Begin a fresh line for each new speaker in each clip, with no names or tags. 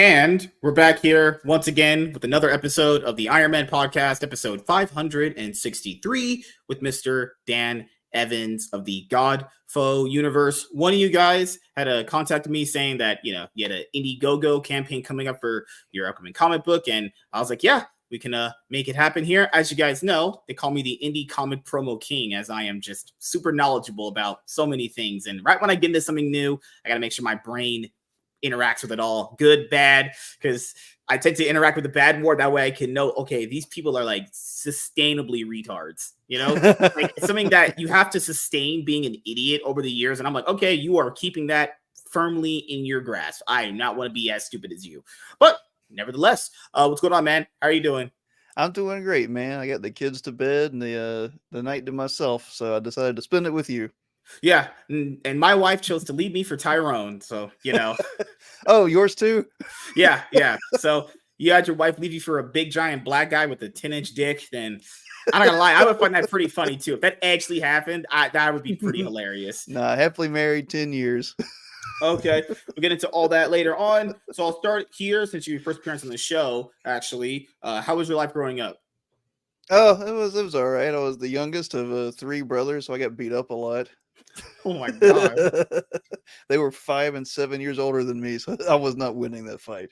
And we're back here once again with another episode of the Iron Man podcast, episode 563, with Mr. Dan Evans of the GodFoe universe. One of you guys had contacted me saying that, you had an Indiegogo campaign coming up for your upcoming comic book. And I was like, yeah, we can make it happen here. As you guys know, they call me the indie comic promo king, as I am just super knowledgeable about so many things. And right when I get into something new, I got to make sure my brain interacts with it all, good, bad, because I tend to interact with the bad more. That way I can know, okay, these people are like sustainably retards, like it's something that you have to sustain being an idiot over the years. And I'm like, okay, you are keeping that firmly in your grasp. I do not want to be as stupid as you, but nevertheless, what's going on, man? How are you doing?
I'm doing great, man. I got the kids to bed and the night to myself, so I decided to spend it with you.
Yeah, and my wife chose to leave me for Tyrone, so
Oh, yours too?
yeah. So you had your wife leave you for a big giant black guy with a 10-inch dick, then I'm not gonna lie, I would find that pretty funny too. If that actually happened, that would be pretty hilarious.
Nah, happily married 10 years.
Okay, we'll get into all that later on. So I'll start here since your first appearance on the show. Actually, how was your life growing up?
Oh, it was all right. I was the youngest of three brothers, so I got beat up a lot.
Oh my god.
They were 5 and 7 years older than me, so I was not winning that fight.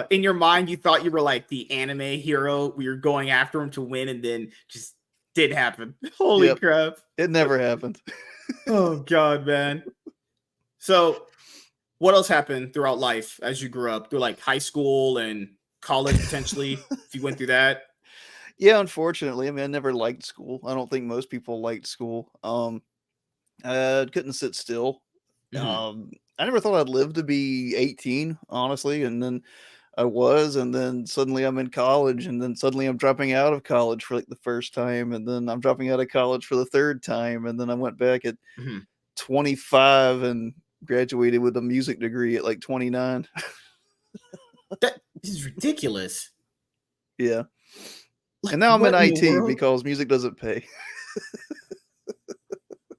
In your mind, you thought you were like the anime hero. We were going after him to win, and then just did happen. Holy crap.
It never happened.
Oh god, man. So what else happened throughout life as you grew up, through like high school and college potentially, if you went through that?
Yeah, unfortunately. I mean, I never liked school. I don't think most people liked school. I couldn't sit still. I never thought I'd live to be 18, honestly, and then I was, and then suddenly I'm in college, and then suddenly I'm dropping out of college for like the first time, and then I'm dropping out of college for the third time, and then I went back at 25 and graduated with a music degree at like 29.
That is ridiculous.
Yeah.
Like,
and now I'm in
what in the
IT
world?
because music doesn't pay.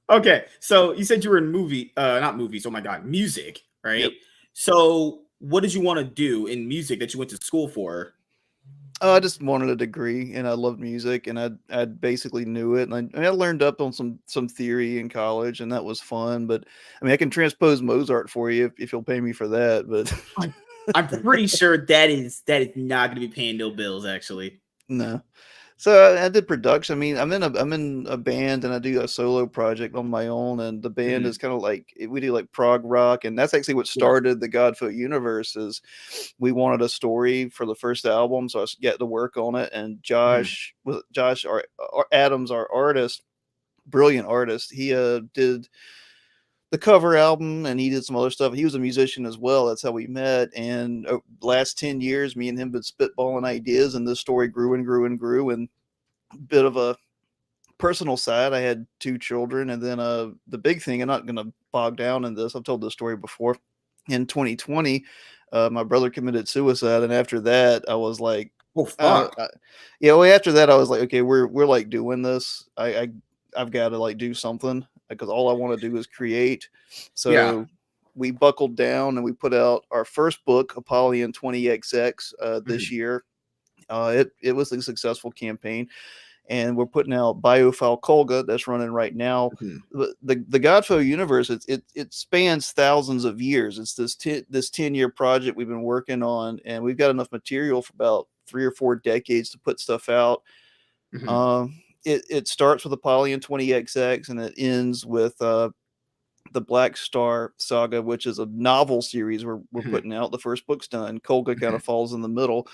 Okay, so you said you were in not movies. Oh my god, music, right?
Yep.
So what did you want to do in music that you went to school for?
I just wanted a degree, and I loved music, and I basically knew it, and I learned up on some theory in college, and that was fun. But I mean, I can transpose Mozart for you if you'll pay me for that. But
I'm pretty sure that is not going to be paying no bills, actually.
No. So I did production. I mean, I'm in a band, and I do a solo project on my own. And the band is kind of like we do like prog rock, and that's actually what started the GodFoe universe. Is we wanted a story for the first album, so I got to work on it. And Josh, our Adams, our artist, brilliant artist, he did the cover album, and he did some other stuff. He was a musician as well. That's how we met. And last 10 years, me and him been spitballing ideas, and this story grew and grew and grew. And a bit of a personal side, I had 2 children. And then the big thing, I'm not going to bog down in this, I've told this story before. In 2020, my brother committed suicide. And after that, I was like,
oh, fuck.
After that, I was like, okay, we're like doing this. I've got to like do something, because all I want to do is create. So we buckled down and we put out our first book, Apollyon 20XX, this year. It was a successful campaign, and we're putting out Biophile Kolga that's running right now. The GodFoe universe, it spans thousands of years. It's this 10-year project we've been working on, and we've got enough material for about 3 or 4 decades to put stuff out. It starts with Apollyon 20XX, and it ends with the Black Star Saga, which is a novel series we're putting out. The first book's done. Kolga kind of falls in the middle.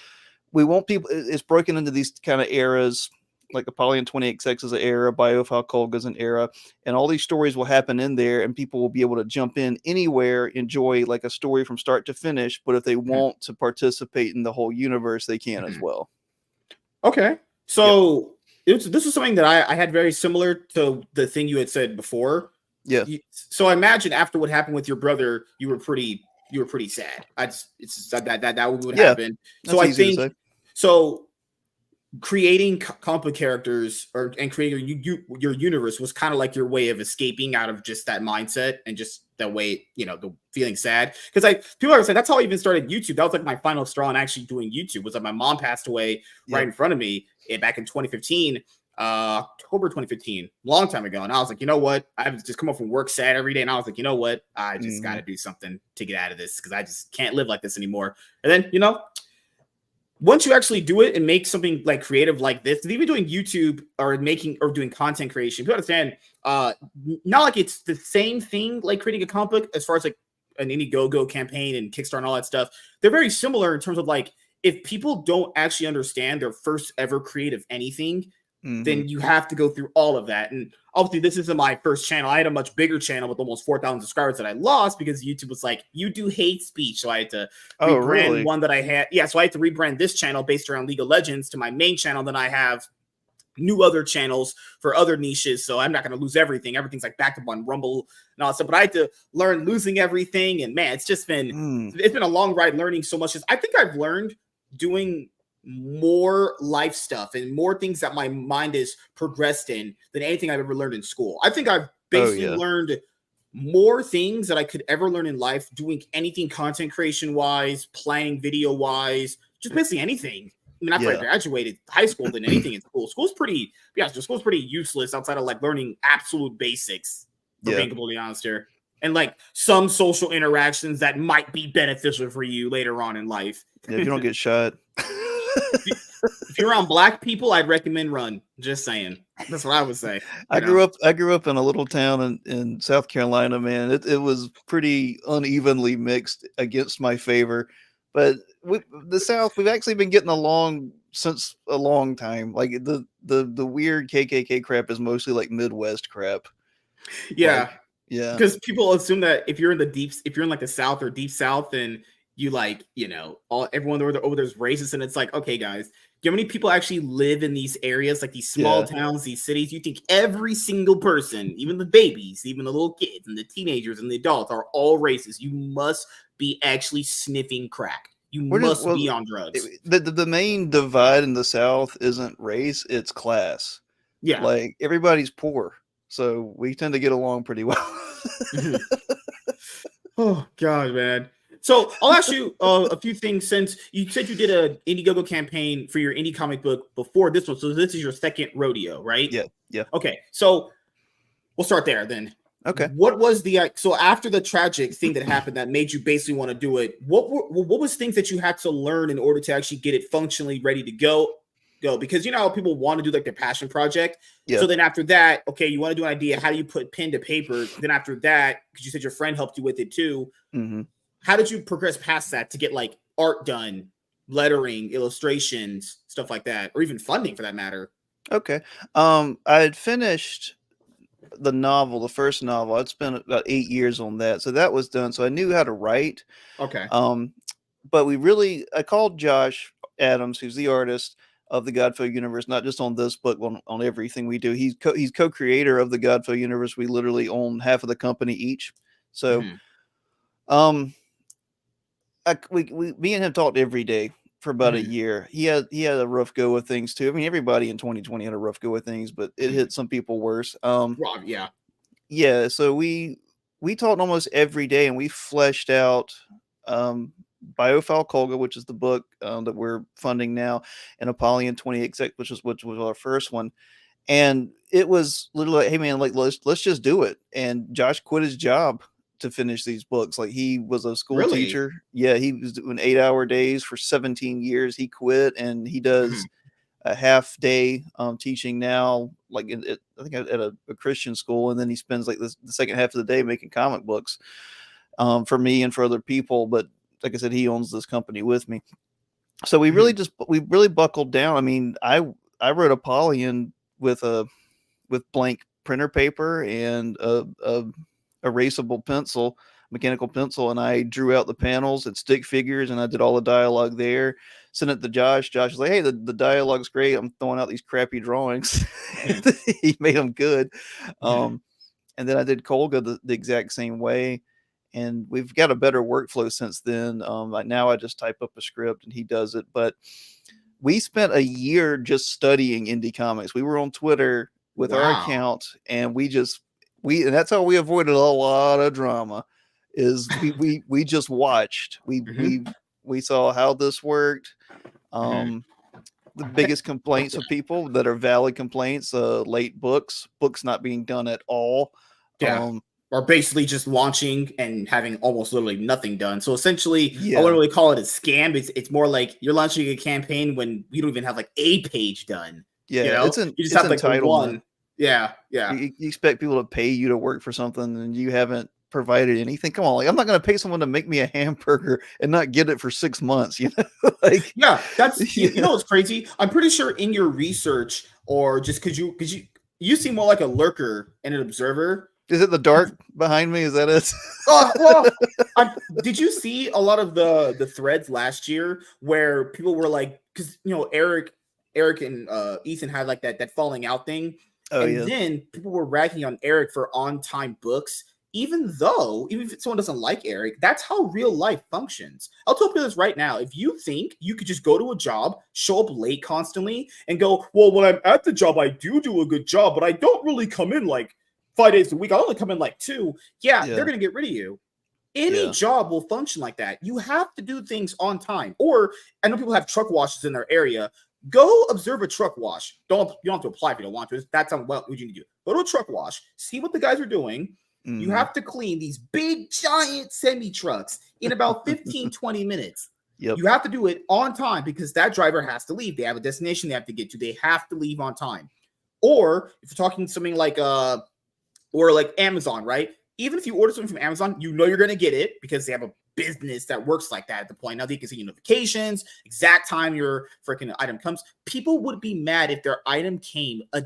We want people. It's broken into these kind of eras. Like Apollyon 20XX is an era, Biophile Kolga is an era, and all these stories will happen in there, and people will be able to jump in anywhere, enjoy like a story from start to finish. But if they want to participate in the whole universe, they can as well.
Okay, so this is something that I had very similar to the thing you had said before.
Yeah.
So I imagine after what happened with your brother, you were pretty sad. It's that would happen. So I think so. Creating comic book characters and creating your universe was kind of like your way of escaping out of just that mindset and just that way, the feeling sad. Because people are saying that's how I even started YouTube. That was like my final straw in actually doing YouTube. Was like my mom passed away right in front of me back in 2015. October 2015, long time ago. And I was like, you know what? I was just come up from work sad every day. And I was like, you know what? I just got to do something to get out of this because I just can't live like this anymore. And then, once you actually do it and make something like creative like this, even doing YouTube or doing content creation, you understand, not like it's the same thing like creating a comic book as far as like an Indiegogo campaign and Kickstarter and all that stuff. They're very similar in terms of like, if people don't actually understand their first ever creative anything, then you have to go through all of that. And obviously, this isn't my first channel. I had a much bigger channel with almost 4,000 subscribers that I lost because YouTube was like, you do hate speech. So I had to rebrand one that I had. Yeah, so I had to rebrand this channel based around League of Legends to my main channel. Then I have new other channels for other niches. So I'm not going to lose everything. Everything's like backed up on Rumble and all that stuff. But I had to learn losing everything. And man, it's just been, it's been a long ride learning so much. I think I've learned doing more life stuff and more things that my mind is progressed in than anything I've ever learned in school. I think I've basically learned more things that I could ever learn in life doing anything content creation wise, planning video wise, just basically anything. I mean, after I graduated high school than anything in school. School's pretty useless outside of like learning absolute basics, for being completely honest here. And like some social interactions that might be beneficial for you later on in life.
Yeah, if you don't get shot.
If you're around black people, I'd recommend run. Just saying. That's what I would say.
I grew up in a little town in South Carolina, man. It was pretty unevenly mixed against my favor. But the South, we've actually been getting along since a long time. Like the weird KKK crap is mostly like Midwest crap.
Yeah.
Yeah.
Because people assume that if you're in like the South or deep South, and you like, everyone over there's racist, and it's like, okay, guys, how many people actually live in these areas, like these small towns, these cities? You think every single person, even the babies, even the little kids and the teenagers and the adults are all racist? You must be actually sniffing crack. You must be on drugs.
The main divide in the South isn't race, it's class.
Yeah.
Like everybody's poor. So we tend to get along pretty well.
Oh, God, man. So I'll ask you a few things, since you said you did an Indiegogo campaign for your indie comic book before this one. So this is your second rodeo, right?
Yeah.
Okay. So we'll start there then.
Okay.
What was so after the tragic thing that happened that made you basically want to do it, what was things that you had to learn in order to actually get it functionally ready to go? Because how people want to do like their passion project. So then after that, okay, you want to do an idea. How do you put pen to paper? Then after that, because you said your friend helped you with it too. How did you progress past that to get like art done, lettering, illustrations, stuff like that, or even funding for that matter?
Okay. I had finished the first novel. I'd spent about 8 years on that. So that was done. So I knew how to write.
Okay.
But I called Josh Adams, who's the artist of the GodFoe universe, not just on this book, on everything we do. He's co-creator of the GodFoe universe. We literally own half of the company each. So, me and him talked every day for about a year. He had a rough go with things too. I mean, everybody in 2020 had a rough go with things, but it hit some people worse. Yeah. So we talked almost every day, and we fleshed out Biophile Kolga, which is the book that we're funding now, and Apollyon 28, which was our first one. And it was literally like, hey man, like let's just do it. And Josh quit his job to finish these books. Like he was a school teacher. Yeah, he was doing 8-hour days for 17 years. He quit, and he does a half day teaching now, like I think at a Christian school, and then he spends like the second half of the day making comic books for me and for other people. But like I said, he owns this company with me. So we really buckled down. I mean, I wrote Apollyon with blank printer paper and a erasable pencil, mechanical pencil, and I drew out the panels and stick figures, and I did all the dialogue there. Sent it to Josh. Josh was like, hey, the dialogue's great. I'm throwing out these crappy drawings. He made them good. And then I did Kolga the exact same way. And we've got a better workflow since then. Like now I just type up a script and he does it. But we spent a year just studying indie comics. We were on Twitter with our account, and we just And that's how we avoided a lot of drama. Is we just watched.
Hmm.
We saw how this worked.
Hmm.
The biggest complaints of people that are valid complaints, late books not being done at all.
Yeah. Or basically just launching and having almost literally nothing done. So essentially, I wouldn't
Yeah,
really call it a scam. It's more like you're launching a campaign when you don't even have like a page done. You
yeah,
know, you just
it's
have like the
entitlement.
one. Yeah, yeah.
You expect people to pay you to work for something and you haven't provided anything. Come on, like I'm not going to pay someone to make me a hamburger and not get it for 6 months. Like
Yeah, that's you
yeah.
know what's crazy? I'm pretty sure in your research or just because you seem more like a lurker and an observer.
Is it the dark behind me? Is that it?
Well, did you see a lot of the threads last year where people were like, because Eric and Ethan had like that falling out thing,
Oh
and
yeah,
then people were ragging on Eric for on time books. Even if someone doesn't like Eric, that's how real life functions. I'll tell you this right now. If you think you could just go to a job, show up late constantly, and go, well, when I'm at the job, I do a good job, but I don't really come in like 5 days a week. I only come in like two. Yeah, they're
yeah,
going to get rid of you. Any
yeah.
job will function like that. You have to do things on time. Or I know people have truck washes in their area. Go observe a truck wash. You don't have to apply if you don't want to. That's what you need to do. Go to a truck wash, see what the guys are doing. You
Hmm.
have to clean these big giant semi trucks in about 15, 20 minutes.
Yep.
You have to do it on time because that driver has to leave. They have a destination they have to get to. They have to leave on time. Or if you're talking something like or like Amazon, right? Even if you order something from Amazon, you know you're going to get it because they have a business that works like that at the point. Now they can see notifications, exact time your freaking item comes. People would be mad if their item came a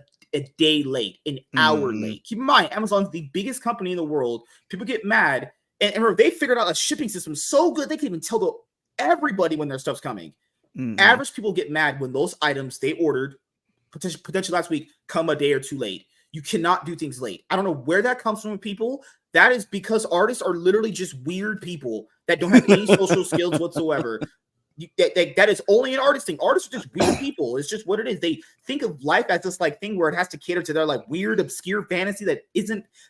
day late, an hour
Hmm.
late. Keep in mind, Amazon's the biggest company in the world. People get mad. And remember, they figured out a shipping system so good they can even tell everybody when their stuff's coming.
Hmm.
Average people get mad when those items they ordered potentially last week come a day or two late. You cannot do things late. I don't know where that comes from with people. That is because artists are literally just weird people that don't have any social skills whatsoever. That is only an artist thing. Artists are just weird people. It's just what it is. They think of life as this like thing where it has to cater to their like weird, obscure fantasy that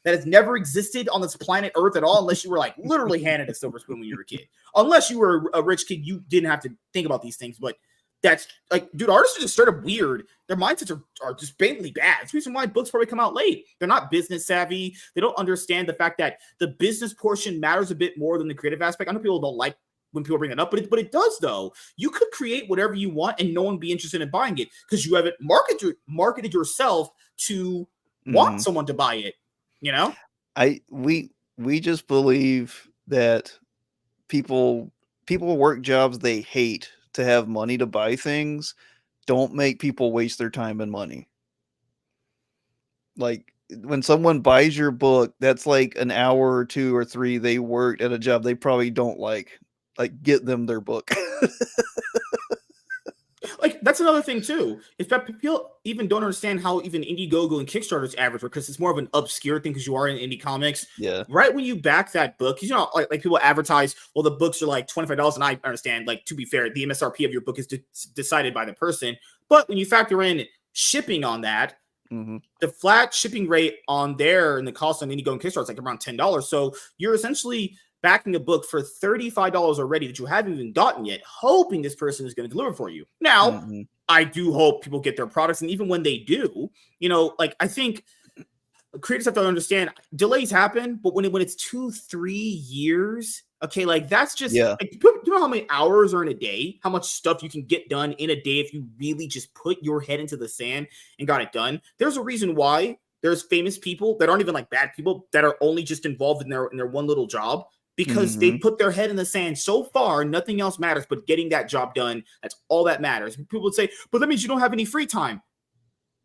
has never existed on this planet Earth at all, unless you were like literally handed a silver spoon when you were a kid. Unless you were a rich kid, you didn't have to think about these things. But that's like, dude, artists are just straight up weird. Their mindsets are just blatantly bad. It's the reason why books probably come out late. They're not business savvy. They don't understand the fact that the business portion matters a bit more than the creative aspect. I know people don't like when people bring it up, but it does though. You could create whatever you want and no one be interested in buying it because you haven't marketed yourself to want
Hmm.
someone to buy it. You know?
I we just believe that people work jobs they hate to have money to buy things. Don't make people waste their time and money. Like when someone buys your book, that's like an hour or 2 or 3 they worked at a job they probably don't like. Like get them their book.
Like that's another thing too. Is that people even don't understand how even Indiegogo and Kickstarter's average because it's more of an obscure thing because you are in indie comics.
Yeah.
Right when you back that book, you know, like people advertise, well, the books are like $25, and I understand. Like to be fair, the MSRP of your book is decided by the person, but when you factor in shipping on that,
Hmm.
the flat shipping rate on there and the cost on Indiegogo and Kickstarter is like around $10. So you're essentially backing a book for $35 already that you haven't even gotten yet, hoping this person is going to deliver for you. Now,
Hmm.
I do hope people get their products, and even when they do, you know, like I think creators have to understand delays happen, but when it's 2-3 years, okay, like that's just
Yeah.
like, do you know how many hours are in a day? How much stuff you can get done in a day if you really just put your head into the sand and got it done? There's a reason why there's famous people that aren't even like bad people that are only just involved in their one little job because they
Hmm.
put their head in the sand so far, nothing else matters but getting that job done. That's all that matters. People would say, but that means you don't have any free time.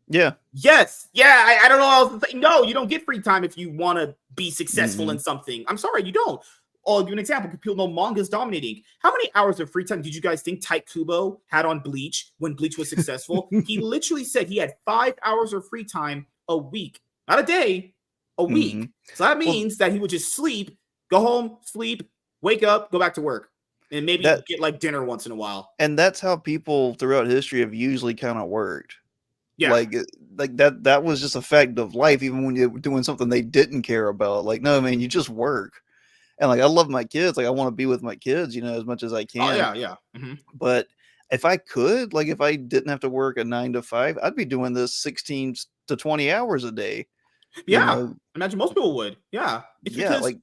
Yeah.
Yes. Yeah. I don't know how else to say. No, you don't get free time if you want to be successful in
Hmm.
something. I'm sorry, you don't. I'll give you an example. People know manga's dominating. How many hours of free time did you guys think Type Kubo had on Bleach when Bleach was successful? He literally said he had 5 hours of free time a week, not a day, a
Hmm.
week. So that
Well,
means that he would just sleep, go home, sleep, wake up, go back to work, and maybe
that
get like dinner once in a while.
and that's how people throughout history have usually kind of worked.
Yeah.
Like that was just a fact of life, even when you're doing something they didn't care about. Like, no, man, you just work. And like I love my kids, like I want to be with my kids, as much as I
Oh
can.
yeah, yeah.
But if I could, like if I didn't have to work a 9 to 5, I'd be doing this 16 to 20 hours a day. You
Yeah.
know,
Imagine most people would. Yeah. It's
yeah,
because
like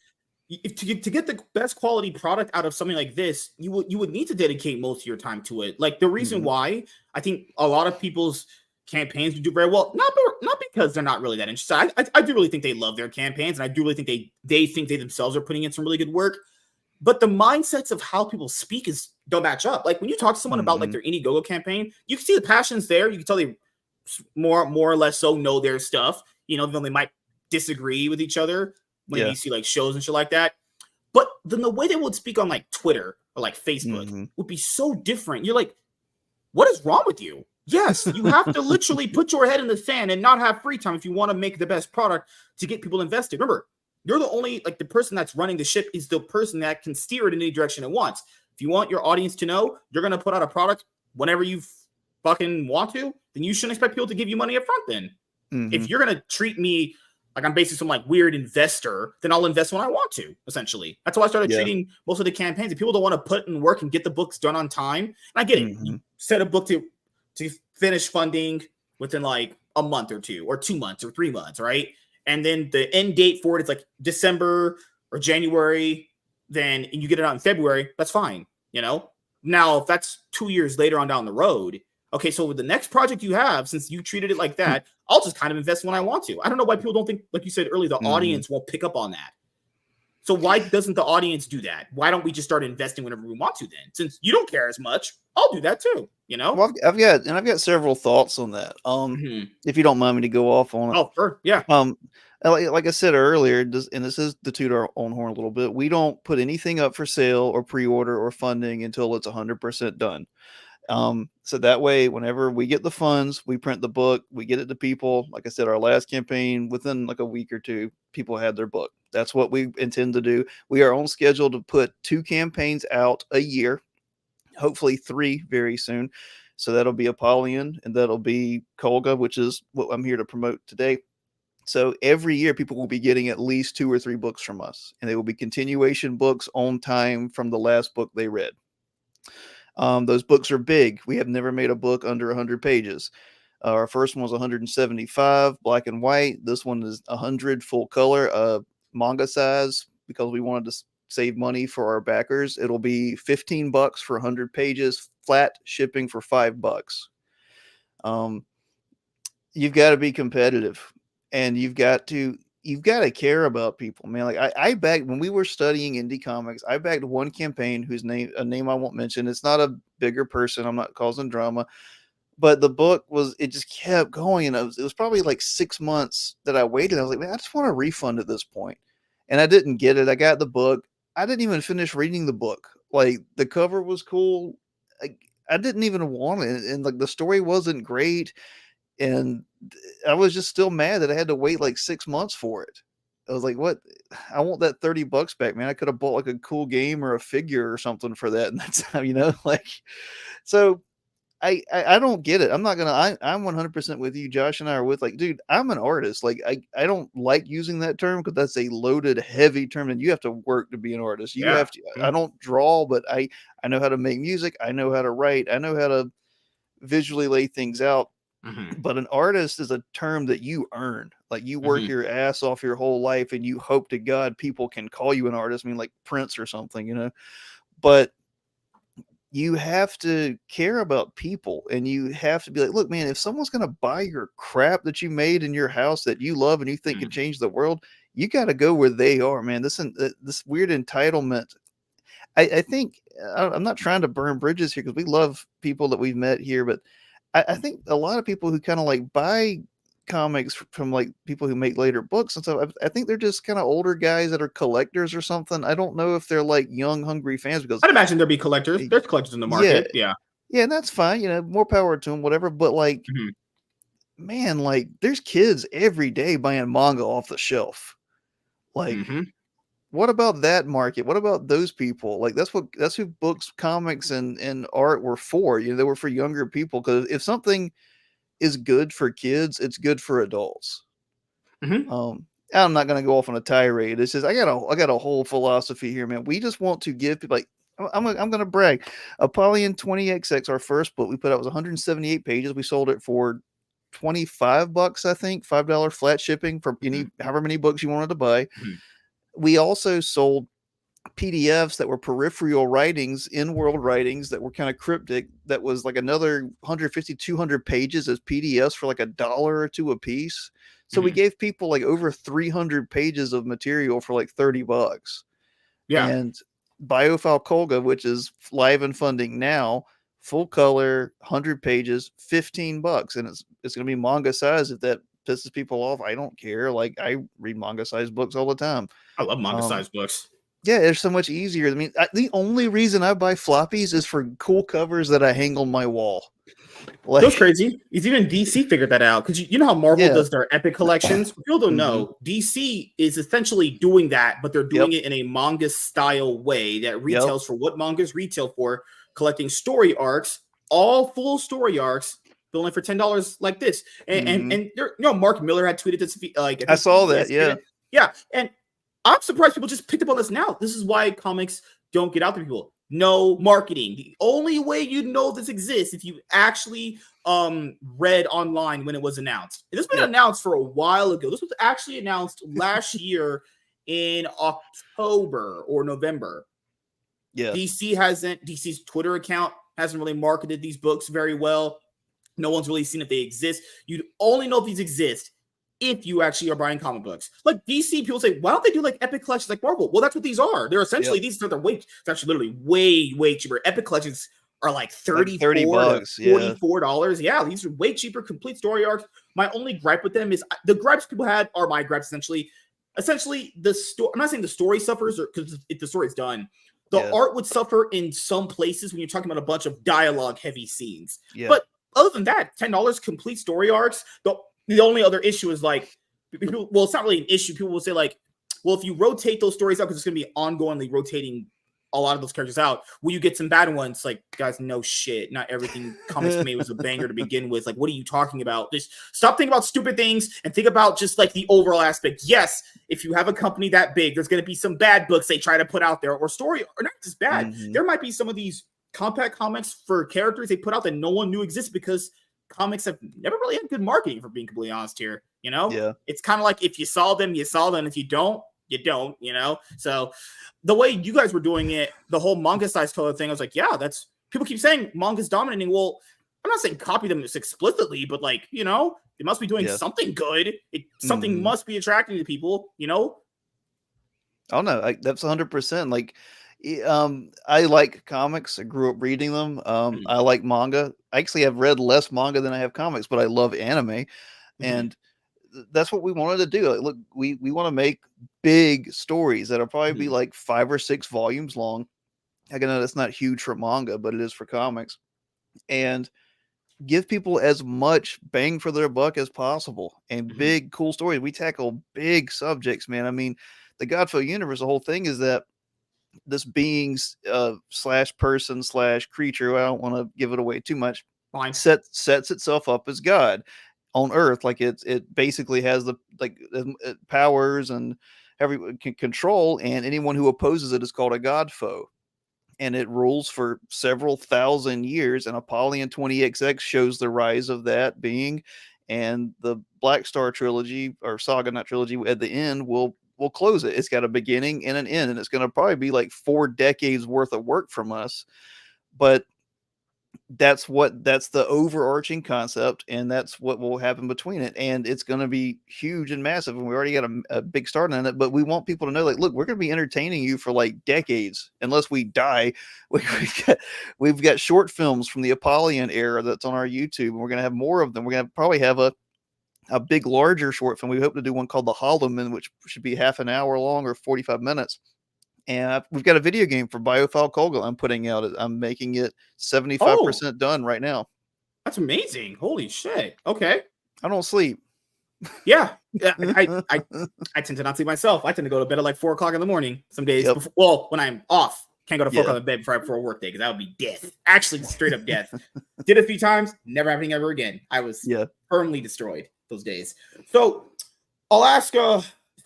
to get the best quality product out of something like this, you would need to dedicate most of your time to it. Like the reason
mhm,
why I think a lot of people's campaigns do very well, not because they're not really that interested. I do really think they love their campaigns, and I do really think they think they themselves are putting in some really good work. But the mindsets of how people speak don't match up. Like when you talk to someone about like
mhm,
their Indiegogo campaign, you can see the passions there. You can tell they more or less so know their stuff. Though they might disagree with each other when
yeah,
you see like shows and shit like that. But then the way they would speak on like Twitter or like Facebook
mhm,
would be so different. You're like, what is wrong with you? Yes, you have to literally put your head in the sand and not have free time if you want to make the best product to get people invested. Remember, you're the only like the person that's running the ship is the person that can steer it in any direction it wants. If you want your audience to know you're gonna put out a product whenever you fucking want to, then you shouldn't expect people to give you money up front. Then
mhm,
if you're gonna treat me like I'm basically some like weird investor, then I'll invest when I want to. Essentially, that's why I started
yeah,
treating most of the campaigns. If people don't want to put in work and get the books done on time, and I get it. You
mhm,
set a book to finish funding within like a month or 2 or 2 months or 3 months, right? And then the end date for it is like December or January. Then and you get it out in February. That's fine. Now if that's 2 years later on down the road, okay, so with the next project you have, since you treated it like that, I'll just kind of invest when I want to. I don't know why people don't think, like you said earlier, the
mhm.
audience won't pick up on that. So why doesn't the audience do that? Why don't we just start investing whenever we want to then? Since you don't care as much, I'll do that too, you know?
Well, I've got several thoughts on that.
Mm-hmm.
If you don't mind me to go off on it.
Oh, sure. Yeah.
Um, like I said earlier, this is to toot our own horn a little bit. We don't put anything up for sale or pre-order or funding until it's 100% done. So that way, whenever we get the funds, we print the book, we get it to people. Like I said, our last campaign, within like a week or two, people had their book. That's what we intend to do. We are on schedule to put 2 campaigns out a year, hopefully 3 very soon. So that'll be Apollyon and that'll be Kolga, which is what I'm here to promote today. So every year, people will be getting at least 2 or 3 books from us, and they will be continuation books on time from the last book they read. Those books are big. We have never made a book under 100 pages. Our first one was 175 black and white. This one is 100 full color, manga size, because we wanted to save money for our backers. It'll be $15 for 100 pages, flat shipping for $5. Um, you've got to be competitive, and you've got to care about people, man. Like I backed when we were studying indie comics. I backed one campaign whose name I won't mention. It's not a bigger person. I'm not causing drama, but the book it just kept going, and it was probably like 6 months that I waited. I was like, man, I just want a refund at this point, and I didn't get it. I got the book. I didn't even finish reading the book. Like the cover was cool. I didn't even want it, and like the story wasn't great, and I was just still mad that I had to wait like 6 months for it. I was like, "What? I want that $30 back, man. I could have bought like a cool game or a figure or something for that." And that's how, like. So I don't get it. I'm not gonna. I'm 100% with you. Josh and I are with like, dude. I'm an artist. Like I don't like using that term because that's a loaded, heavy term, and you have to work to be an artist. You
Yeah.
have to. I don't draw, but I know how to make music. I know how to write. I know how to visually lay things out.
Mm-hmm.
But an artist is a term that you earn. Like you work
Mm-hmm.
your ass off your whole life, and you hope to God people can call you an artist. I mean, like Prince or something. But you have to care about people, and you have to be like, look, man, if someone's going to buy your crap that you made in your house that you love and you think can change the world, you got to go where they are, man. This weird entitlement. I think I'm not trying to burn bridges here because we love people that we've met here, but I think a lot of people who kind of like buy comics from like people who make later books and stuff, I think they're just kind of older guys that are collectors or something. I don't know if they're like young, hungry fans because
I'd imagine there'd be collectors. There's collectors in the
yeah,
market. Yeah.
yeah, and that's fine. More power to them, whatever. But like,
Mm-hmm.
man, like there's kids every day buying manga off the shelf. Like,
Mm-hmm.
what about that market? What about those people? Like that's who books, comics, and art were for. They were for younger people. Because if something is good for kids, it's good for adults.
Mm-hmm.
I'm not going to go off on a tirade. It's just I got a whole philosophy here, man. We just want to give people like I'm going to brag. Apollyon 20XX, our first book we put out was 178 pages. We sold it for $25, I think, $5 flat shipping for any however many books you wanted to buy.
Mm-hmm.
We also sold PDFs that were peripheral writings, in-world writings that were kind of cryptic. That was like another 150, 200 pages as PDFs for like $1 or $2 a piece. So we gave people like over 300 pages of material for like $30.
Yeah.
And Biofile Kolga, which is live and funding now, full color, 100 pages, $15, and it's going to be manga size. If that pisses people off, I don't care. Like I read manga size books all the time.
I love manga size books.
Yeah, it's so much easier. I mean, the only reason I buy floppies is for cool covers that I hang on my wall.
Like, that's crazy. It's even DC figured that out because you know how Marvel does their epic collections. People don't know DC is essentially doing that, but they're doing it in a manga style way that retails for what mangas retail for, collecting story arcs, all full story arcs, only for $10 like this. And there, you know, Mark Miller had tweeted this like
I saw that.
Yeah, and I'm surprised people just picked up on this now. This is why comics don't get out to people. No marketing. The only way you know this exists if you actually read online when it was announced. And this was announced for a while ago. This was actually announced last year in October or November. Yeah. DC's Twitter account hasn't really marketed these books very well. No one's really seen if they exist. You'd only know if these exist if you actually are buying comic books. Like DC, people say, why don't they do like epic collections like Marvel? Well, that's what these are. They're essentially these are it's actually literally way cheaper. Epic collections are like $30 to $44. Yeah, these are way cheaper, complete story arcs. My only gripe with them is the gripes people had are my gripes essentially. Essentially, the story. I'm not saying the story suffers because if the story's done. The art would suffer in some places when you're talking about a bunch of dialogue heavy scenes. Yeah. But other than that, $10 complete story arcs. The only other issue is like, people, well, it's not really an issue. People will say like, well, if you rotate those stories out, because it's going to be ongoingly rotating a lot of those characters out, will you get some bad ones? Like, guys, no shit. Not everything comics made was a banger to begin with. Like, what are you talking about? Just stop thinking about stupid things and think about just like the overall aspect. Yes, if you have a company that big, there's going to be some bad books they try to put out there or story, or not just bad. There might be some of these compact comics for characters they put out that no one knew existed because comics have never really had good marketing, for being completely honest here. You know, it's kind of like if you saw them, you saw them. If you don't, you don't, you know? So the way you guys were doing it, the whole manga size color thing, I was like, yeah, that's, people keep saying manga's dominating. Well, I'm not saying copy them explicitly, but like, you know, they must be doing something good. Something must be attracting to people, you know?
Oh no, that's 100%. Like, I like comics. I grew up reading them. I like manga. I actually have read less manga than I have comics, but I love anime. And that's what we wanted to do. Like, look, we want to make big stories that'll probably be like 5 or 6 volumes long. I know that's not huge for manga, but it is for comics. And give people as much bang for their buck as possible and big, cool stories. We tackle big subjects, man. I mean, the GodFoe universe, the whole thing is that this beings slash person slash creature, I don't want to give it away too much, sets itself up as God on Earth. Like it basically has the powers and can control, and anyone who opposes it is called a GodFoe. And it rules for several thousand years, and Apollyon 20XX shows the rise of that being, and the Black Star trilogy or saga, not trilogy, at the end will close it. It's got a beginning and an end, and it's going to probably be like 4 decades worth of work from us. But that's the overarching concept, and that's what will happen between it. And it's going to be huge and massive, and we already got a big start on it. But we want people to know, like, look, we're going to be entertaining you for like decades unless we die. We've got short films from the Apollyon era that's on our YouTube, and we're going to have more of them. We're going to probably have a big, larger short film. We hope to do one called The Hollow Men, which should be half an hour long or 45 minutes. And we've got a video game for Biofile Kolga I'm putting out. I'm making it 75% done right now.
That's amazing. Holy shit. Okay.
I don't sleep.
Yeah. I tend to not sleep myself. I tend to go to bed at like 4 o'clock in the morning some days. When I'm off. Can't go to fork
Yeah.
on the bed before a work day because that would be death. Actually, straight up death. Did it a few times, never happening ever again. I was
Yeah.
firmly destroyed those days. So I'll ask,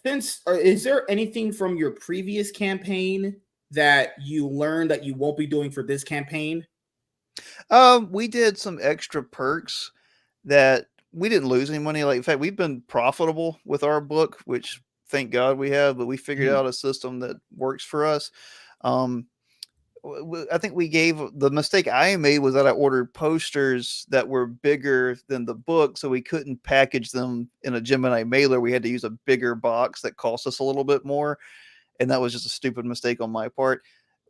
is there anything from your previous campaign that you learned that you won't be doing for this campaign?
We did some extra perks that we didn't lose any money. Like, in fact, we've been profitable with our book, which thank God we have, but we figured
Mhm.
out a system that works for us. Um, I think we gave the mistake I made was that I ordered posters that were bigger than the book, so we couldn't package them in a Gemini mailer. We had to use a bigger box that cost us a little bit more, and that was just a stupid mistake on my part.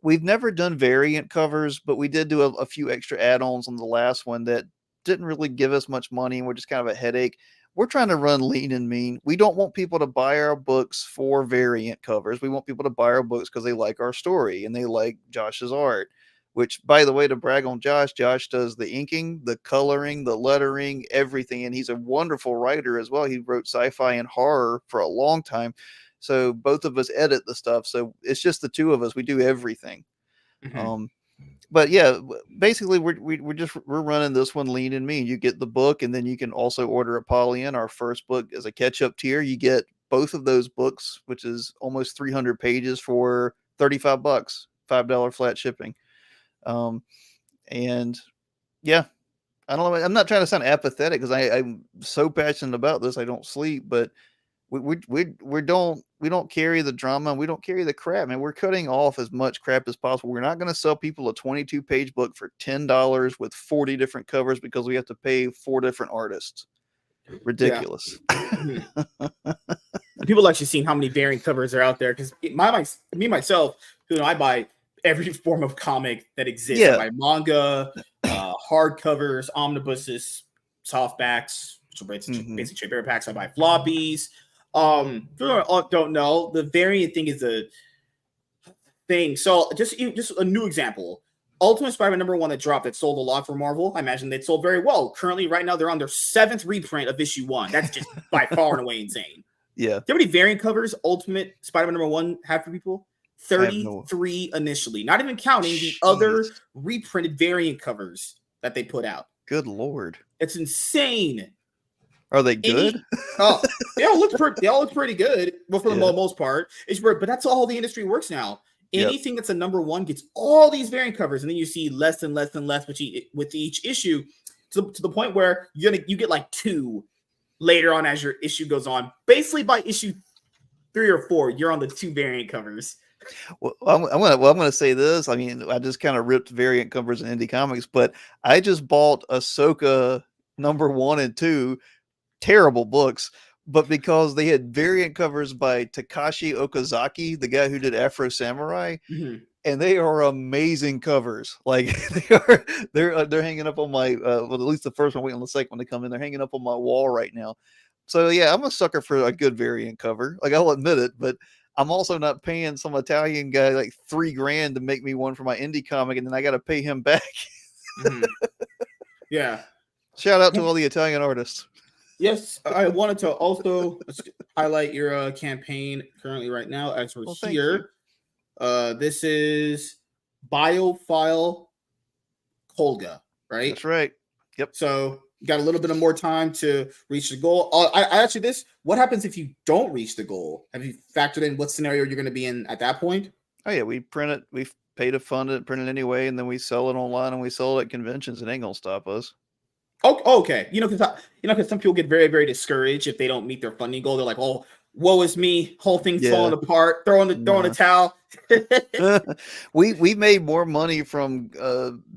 We've never done variant covers, but we did do a few extra add-ons on the last one that didn't really give us much money and were just kind of a headache. We're trying to run lean and mean. We don't want people to buy our books for variant covers. We want people to buy our books because they like our story and they like Josh's art. Which, by the way, to brag on Josh, Josh does the inking, the coloring, the lettering, everything, and he's a wonderful writer as well. He wrote sci-fi and horror for a long time, so both of us edit the stuff. So it's just the two of us. We do everything.
Mhm.
Um, but yeah, basically we're running this one lean and mean. You get the book, and then you can also order Apollyon, our first book, as a catch-up tier. You get both of those books, which is almost 300 pages for $35, $5 flat shipping. Um, and yeah, I don't know. I'm not trying to sound apathetic because I'm so passionate about this. I don't sleep, but we don't carry the drama and we don't carry the crap, man. We're cutting off as much crap as possible. We're not going to sell people a 22-page book for $10 with 40 different covers because we have to pay 4 different artists.
Yeah.
Ridiculous.
Mhm. People actually seen how many variant covers are out there because me myself, I buy every form of comic that exists. I
Yeah.
buy manga, hardcovers, omnibuses, softbacks, which are
Hmm.
basically trade paperbacks. I buy floppies. Don't know, the variant thing is a thing. So just a new example. Ultimate Spider-Man #1 that dropped that sold a lot for Marvel. I imagine they sold very well. Currently, right now, they're on their 7th reprint of issue 1. That's just by far and away insane.
Yeah.
Do you have any variant covers Ultimate Spider-Man #1 have for people?
I have no.
33 initially, not even counting the other
Jeez.
reprinted variant covers that they put out.
Good Lord.
It's insane.
Are they good?
Any oh, they all look pretty good, but for the
Yeah.
most part, but that's all the industry works now.
Yep.
Anything that's a #1 gets all these variant covers, and then you see less and less and less with each issue, to the point where you get like 2 later on as your issue goes on. Basically, by issue 3 or 4, you're on the 2 variant covers.
Well, I'm gonna say this. I mean, I just kind of ripped variant covers in indie comics, but I just bought Ahsoka #1 and 2, terrible books, but because they had variant covers by Takashi Okazaki, the guy who did Afro Samurai,
Mhm.
and they are amazing covers. Like they're hanging up on my well, at least the first one. Wait on the second one to come in. They're hanging up on my wall right now. So yeah, I'm a sucker for a good variant cover. Like, I'll admit it, but I'm also not paying some Italian guy like $3,000 to make me one for my indie comic, and then I got to pay him back.
Mhm. Yeah.
Shout out to all the Italian artists.
Yes, I wanted to also highlight your campaign currently right now as we're
Well, thank you.
here. This is Biophile Kolga, right?
That's right. Yep.
So you got a little bit of more time to reach the goal. I actually this. What happens if you don't reach the goal? Have you factored in what scenario you're going to be in at that point?
Oh yeah, we print it. We pay to fund it, print it anyway, and then we sell it online and we sell it at conventions. It ain't gonna stop us.
Oh, okay. Because some people get very, very discouraged if they don't meet their funding goal. They're like, "Oh, woe is me! Whole thing's
Yeah.
falling apart. Throwing the
Nah.
towel."
We made more money from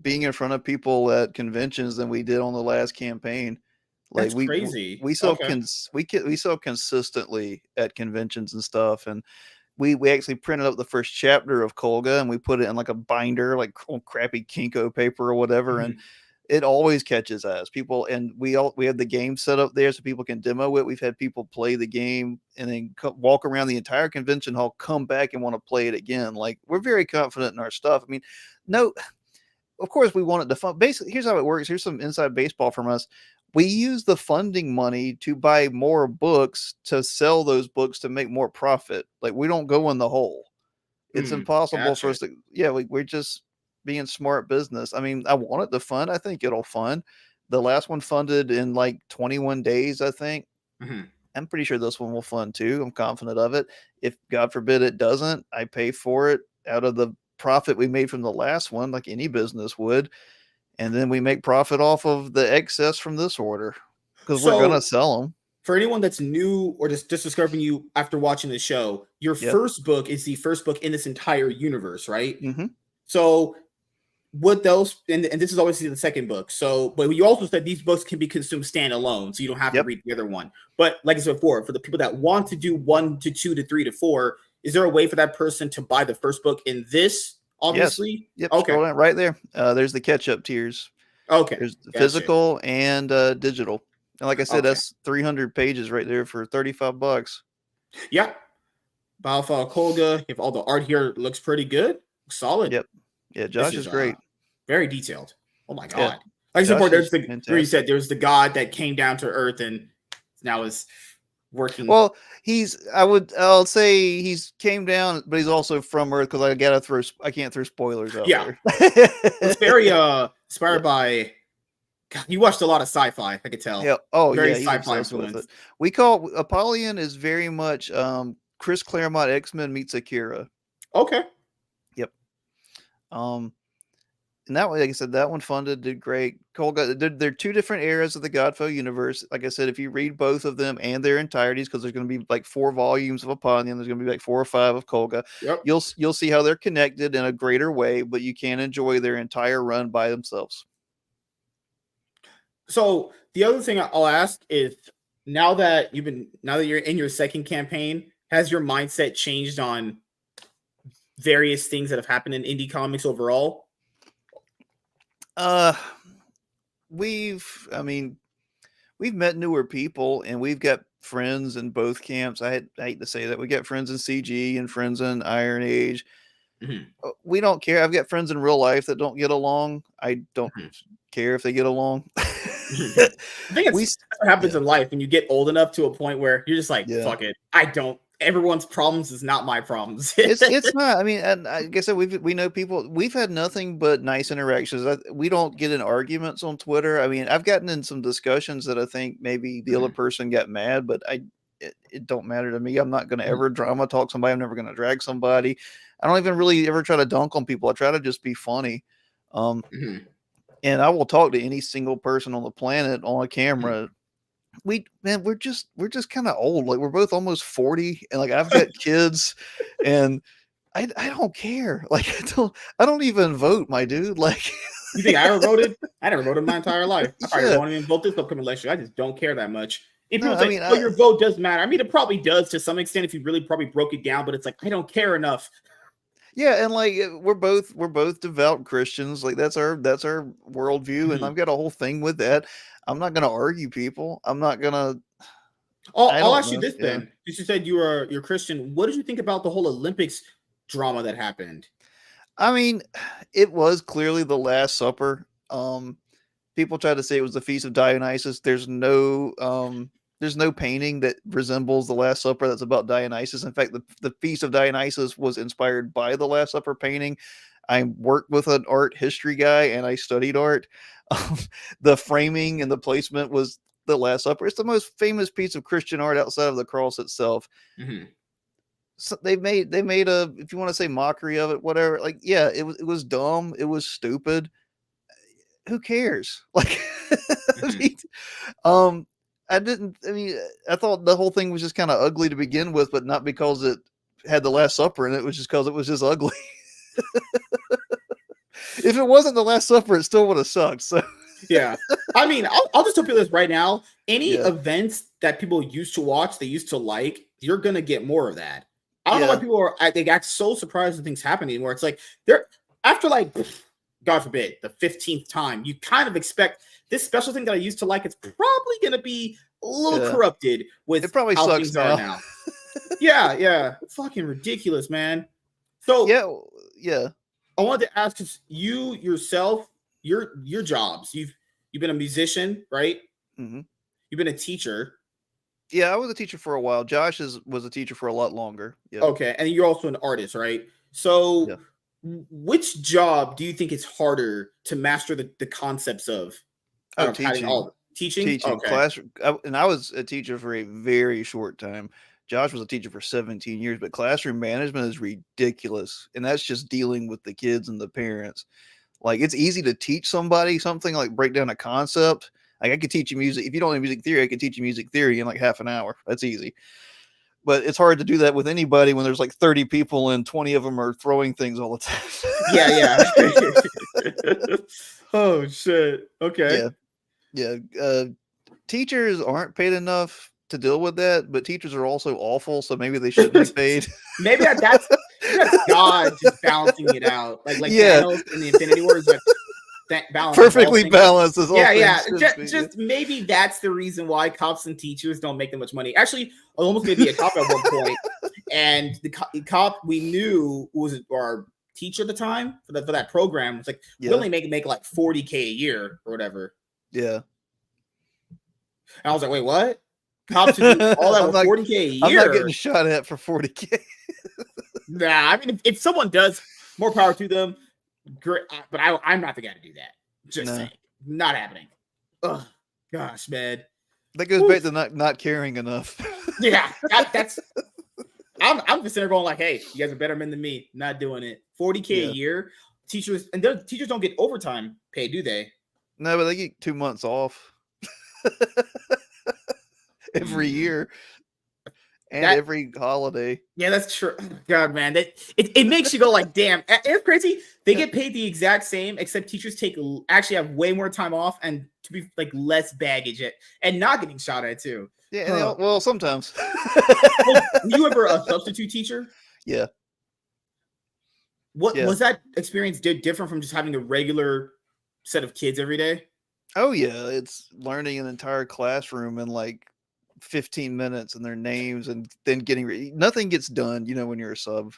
being in front of people at conventions than we did on the last campaign. Like
That's crazy.
we sell
Okay.
we sell consistently at conventions and stuff, and we actually printed up the first chapter of Kolga and we put it in like a binder, like on crappy Kinko paper or whatever, and
Mhm.
it always catches eyes. People, and we have the game set up there so people can demo it. We've had people play the game and then walk around the entire convention hall, come back and want to play it again. Like, we're very confident in our stuff. I mean, no, of course we want it to fund. Basically, here's how it works. Here's some inside baseball from us. We use the funding money to buy more books to sell those books to make more profit. Like, we don't go in the hole. It's impossible for
Gotcha.
us to. Yeah, we're just being smart business. I mean, I want it to fund. I think it'll fund. The last one funded in like 21 days, I think.
Mhm.
I'm pretty sure this one will fund too. I'm confident of it. If God forbid it doesn't, I pay for it out of the profit we made from the last one, like any business would, and then we make profit off of the excess from this order because we're gonna
So
sell them.
for anyone that's new or just discovering you after watching the show, your
Yep.
first book is the first book in this entire universe, right?
Mm-hmm.
So what those and this is obviously the second book. So, but you also said these books can be consumed standalone, so you don't have to
Yep.
read the other one. But like I said before, for the people that want to do 1 to 2 to 3 to 4, is there a way for that person to buy the first book in this?
Yes.
Obviously,
Yep.
okay,
Scroll down right there. There's the catch-up tiers.
okay,
There's the
gotcha,
physical and digital. And like I said,
okay,
that's 300 pages right there for $35.
yeah. Balfa Kolga, if all the art here looks pretty good, solid.
Yep. Yeah,
This
Josh
is
is great.
very detailed. Oh my
Yeah,
god! Like I said before,
Josh
there's
is
the where you said
fantastic.
there's the god that came down to earth and now is working.
Well, I'll say he's came down, but he's also from Earth because I can't throw spoilers out
Yeah,
there.
it's very
Yeah.
inspired by. God, you watched a lot of sci-fi. I could tell.
Yeah. Oh
Very
yeah, he's
sci-fi
obsessed with it.
influenced.
We call Apollyon is very much Chris Claremont X-Men meets Akira.
Okay.
Yep. Um And that one, like I said, that one funded, did great. They're two different eras of the GodFoe universe. Like I said, if you read both of them and their entireties, because there's going to be like 4 volumes of Apollyon, there's going to be like 4 or 5 of Kolga.
Yep.
You'll see how they're connected in a greater way, but you can enjoy their entire run by themselves.
So the other thing I'll ask is now that you're in your second campaign, has your mindset changed on various things that have happened in indie comics overall?
Uh, I mean, we've met newer people and we've got friends in both camps. I hate to say that. We got friends in CG and friends in Iron Age.
Mhm,
We don't care. I've got friends in real life that don't get along. I don't
mhm,
care if they get along.
mhm. I think
we
that's what happens
Yeah,
in life when you get old enough to a point where you're just like,
yeah.
fuck it. I don't. Everyone's problems is not my problems.
It's not. I mean, and like I said, we know people. We've had nothing but nice interactions. We don't get in arguments on Twitter. I mean, I've gotten in some discussions that I think maybe the other
Mhm,
person got mad, but it don't matter to me. I'm not going to
mhm,
ever drama talk somebody. I'm never going to drag somebody. I don't even really ever try to dunk on people. I try to just be funny. Um,
mhm,
and I will talk to any single person on the planet on a
mhm.
camera. We're just kind of old. Like we're both almost 40, and like I've got kids, and I don't care. Like I don't even vote, my dude. Like
You think I ever voted? I never voted my entire life. I probably
yeah.
won't even vote this upcoming election. I just don't care that much. If
No,
people
I
say,
mean
"Well, your vote does matter," I mean, it probably does to some extent if you really probably broke it down. But it's like I don't care enough.
yeah, and like we're both devout Christians. Like that's our worldview, and
Mhm.
I've got a whole thing with that. I'm not gonna argue people. I'm not gonna
I'll,
I
I'll
don't
ask you
know.
this
Yeah.
then. You said you're Christian. What did you think about the whole Olympics drama that happened?
I mean, it was clearly the Last Supper. People try to say it was the Feast of Dionysus. There's no painting that resembles the Last Supper that's about Dionysus. In fact, the Feast of Dionysus was inspired by the Last Supper painting. I worked with an art history guy and I studied art. Um, the framing and the placement was the Last Supper. It's the most famous piece of Christian art outside of the cross itself.
Mhm.
So they made a, if you want to say, mockery of it, whatever. Like, yeah, it was dumb. It was stupid. Who cares? Like, I
Mhm.
mean, I didn't. I mean, I thought the whole thing was just kind of ugly to begin with, but not because it had the Last Supper in it. It was just because it was just ugly. If it wasn't the Last Supper, it still would have sucked. So
Yeah. I mean, I'll just tell you this right now. Any
yeah,
events that people used to watch, they used to like, you're gonna get more of that. I don't know why
yeah,
people they got so surprised when things happen anymore. It's like they're after like God forbid the 15th time, you kind of expect this special thing that I used to like. It's probably gonna be a little
yeah.
corrupted
It
with
probably
how
sucks
things are
now.
now. Yeah, yeah, fucking ridiculous, man. So
Yeah, yeah.
I wanted to ask you yourself, your jobs. You've been a musician, right?
Hmm.
You've been a teacher.
Yeah, I was a teacher for a while. Was a teacher for a lot longer. Yep.
Okay, and you're also an artist, right? So,
Yeah.
which job do you think is harder to master the concepts of
Oh,
out of having
teaching.
all teaching?
Teaching
Okay.
classroom, and I was a teacher for a very short time. Josh was a teacher for 17 years, but classroom management is ridiculous, and that's just dealing with the kids and the parents. Like, it's easy to teach somebody something, like break down a concept. Like, I could teach you music. If you don't have music theory, I could teach you music theory in like half an hour. That's easy. But it's hard to do that with anybody when there's like 30 people and 20 of them are throwing things all the time.
Yeah. Oh shit. Okay.
Yeah. Yeah. Teachers aren't paid enough to deal with that, but teachers are also awful, so maybe they shouldn't be paid.
Maybe that's God just balancing it out, like
Yeah,
Thanos in the Infinity War is like that balances all
perfectly
things.
balanced as all
Yeah.
things should be.
Just maybe that's the reason why cops and teachers don't make that much money. Actually, I almost going to be a cop at one point, and the cop we knew was our teacher at the time for that program was like, we
Yeah,
only make like $40K a year or whatever.
yeah.
And I was like, wait, what? Cops should do all that with $40K a year.
I'm not getting shot at for 40K.
Nah, I mean, if someone does, more power to them. Great, but I'm not the guy to do that. Just saying, not happening. Oh gosh, man.
That goes back to not caring enough.
Yeah, that's. I'm just sitting there going like, hey, you guys are better men than me. Not doing it. $40K a year. Teachers teachers don't get overtime pay, do they?
No, but they get 2 months off every year. And every holiday.
Yeah, that's true. God, man, it makes you go like, damn. It's crazy. They get paid the exact same, except teachers actually have way more time off and to be like less baggage and not getting shot at too.
Yeah, well, sometimes.
Were you ever a substitute teacher?
Yeah.
What was that experience different from just having a regular set of kids every day?
Oh yeah, it's learning an entire classroom in like 15 minutes and their names, and then getting nothing gets done, when you're a sub.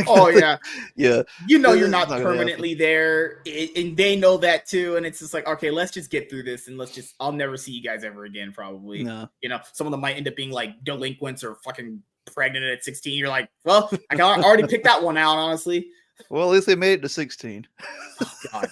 Oh yeah.
Yeah.
You're not permanently there, and they know that too, and it's just like, okay, let's just get through this, and I'll never see you guys ever again, probably.
No.
Some of them might end up being like delinquents or fucking pregnant at 16. You're like, well, I already picked that one out, honestly.
Well, at least they made it to 16.
Oh, God.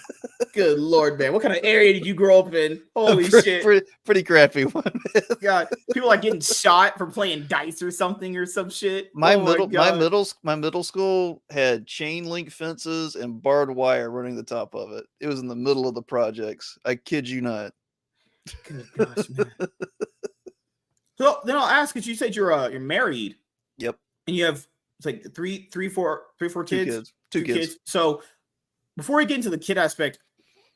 Good Lord, man. What kind of area did you grow up in? Holy shit.
Pretty crappy one.
God, people like getting shot for playing dice or something or some shit.
My middle school had chain link fences and barbed wire running the top of it. It was in the middle of the projects. I kid you not.
Good gosh, man. So then I'll ask, because you said you're married.
Yep.
And you have like three, four kids.
Two kids.
So before we get into the kid aspect,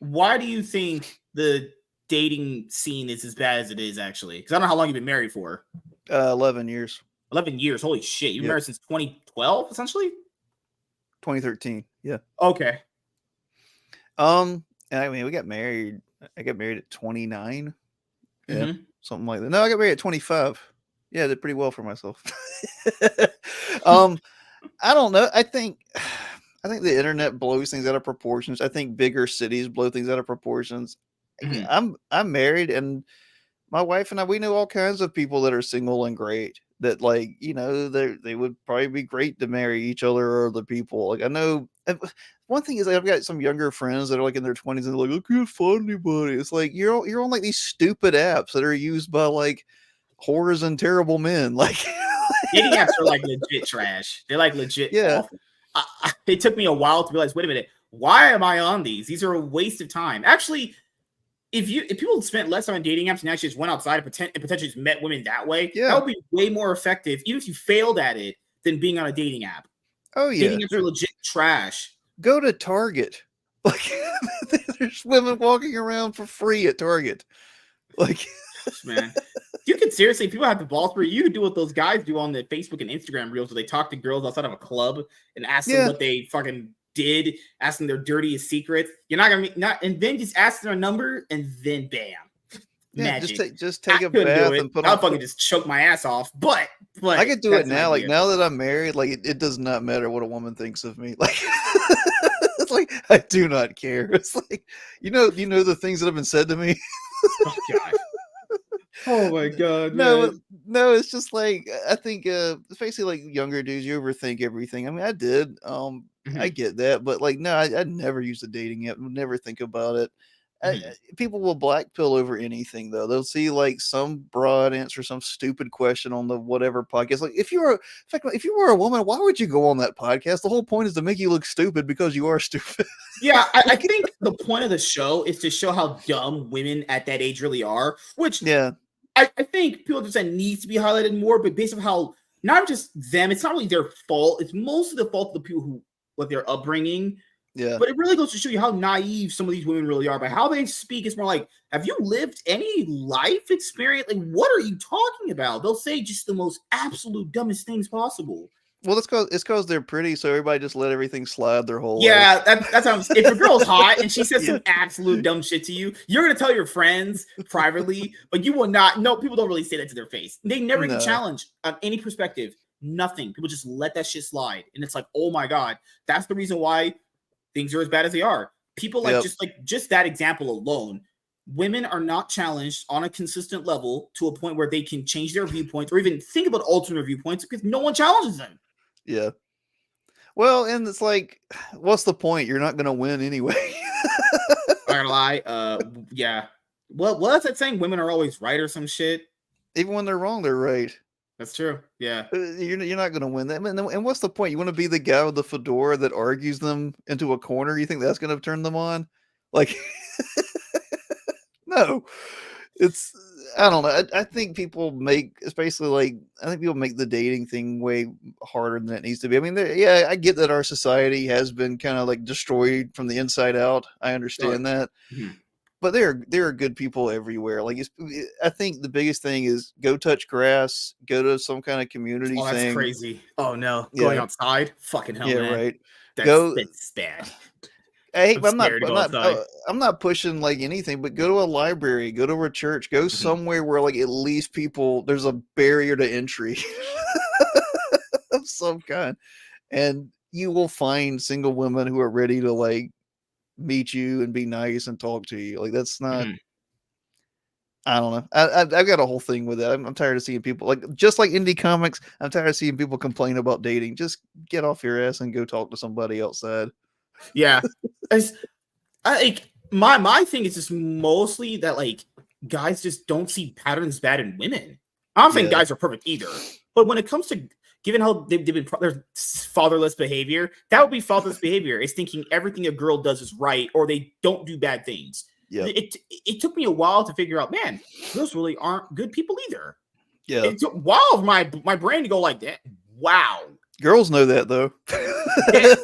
why do you think the dating scene is as bad as it is, actually? Because I don't know how long you've been married for.
11 years.
11 years. Holy shit. You've been married since 2012, essentially?
2013. Yeah.
Okay.
And I mean, we got married. I got married at 29. Yeah. Something like that. No, I got married at 25. Yeah, I did pretty well for myself. I don't know. I think the internet blows things out of proportions. I think bigger cities blow things out of proportions. I'm married, and my wife and I, we know all kinds of people that are single and great, that like, they would probably be great to marry each other or other people. Like, I know one thing is, like, I've got some younger friends that are like in their 20s and they're like, I can't find anybody. It's like, you're on like these stupid apps that are used by like whores and terrible men. Like,
dating apps are like legit trash. They're like legit awful. It took me a while to realize, wait a minute, why am I on these? These are a waste of time. Actually, if people spent less time on dating apps and actually just went outside and potentially just met women that way, that would be way more effective, even if you failed at it, than being on a dating app.
Oh yeah,
dating apps are legit trash.
Go to Target. Like, there's women walking around for free at Target. Like,
man, you could seriously, if people have the balls for you, could do what those guys do on the Facebook and Instagram reels, where they talk to girls outside of a club and ask them what they fucking did, ask them their dirtiest secrets. You're not gonna and then just ask their number, and then bam, magic.
Just take a bath and put on.
I'll fucking just choke my ass off. But
I could do it now. Like, now that I'm married, like it does not matter what a woman thinks of me. Like, it's like, I do not care. It's like, the things that have been said to me.
Oh God. Oh my God.
No, it's just like, I think especially like younger dudes, you overthink everything. I mean, I did. I get that, but like, no, I'd never use the dating app. Would never think about it.
Mhm.
People will black pill over anything though. They'll see like some broad answer some stupid question on the whatever podcast. Like in fact, if you were a woman, why would you go on that podcast? The whole point is to make you look stupid because you are stupid.
Yeah, I think the point of the show is to show how dumb women at that age really are, which
Yeah,
I think people just said needs to be highlighted more, but based on how not just them, it's not really their fault. It's mostly the fault of the people who with their upbringing.
yeah.
But it really goes to show you how naive some of these women really are. By how they speak, it's more like, have you lived any life experience? Like, what are you talking about? They'll say just the most absolute dumbest things possible.
Well, it's cause they're pretty, so everybody just let everything slide their whole life.
Yeah, that's how if a girl's hot and she says some absolute dumb shit to you, you're gonna tell your friends privately, but you will not. No, people don't really say that to their face. They never get
No.
challenged on any perspective. Nothing. People just let that shit slide, and it's like, oh my god, that's the reason why things are as bad as they are. People
Yep.
just that example alone. Women are not challenged on a consistent level to a point where they can change their viewpoints or even think about alternate viewpoints because no one challenges them.
Yeah. Well, and it's like, what's the point? You're not gonna win anyway.
I'm not gonna lie. Yeah. Well, what's that saying? Women are always right or some shit.
Even when they're wrong, they're right.
That's true. Yeah.
You're not going to win that. And what's the point? You want to be the guy with the fedora that argues them into a corner? You think that's going to turn them on? Like, no. It's I don't know. I think people make it's basically like I think people make the dating thing way harder than it needs to be. I mean, yeah, I get that our society has been kind of like destroyed from the inside out. I understand that.
Mhm.
But there are good people everywhere. Like I think the biggest thing is go touch grass, go to some kind of community
Oh, that's
thing.
crazy. Oh no, going
Yeah,
outside, fucking hell,
yeah,
man.
right.
That's
Go.
that's bad.
Hey,
I'm
I'm not.
scared to
I'm
go
not.
outside.
I'm not pushing like anything. But go to a library, go to a church, go
Mhm.
somewhere where like at least people there's a barrier to entry of some kind, and you will find single women who are ready to like meet you and be nice and talk to you. Like that's not.
Mhm.
I don't know. I've got a whole thing with it. I'm tired of seeing people like just like indie comics. I'm tired of seeing people complain about dating. Just get off your ass and go talk to somebody outside.
Yeah. As I like my thing is just mostly that like guys just don't see patterns bad in women. I'm not saying
Yeah,
guys are perfect either, but when it comes to given how they've been there's fatherless behavior, that would be fatherless behavior. Is thinking everything a girl does is right or they don't do bad things.
yep,
It took me a while to figure out, man, girls really aren't good people either.
yeah.
It took a while for my brain to go like that. Wow,
Girls know that though.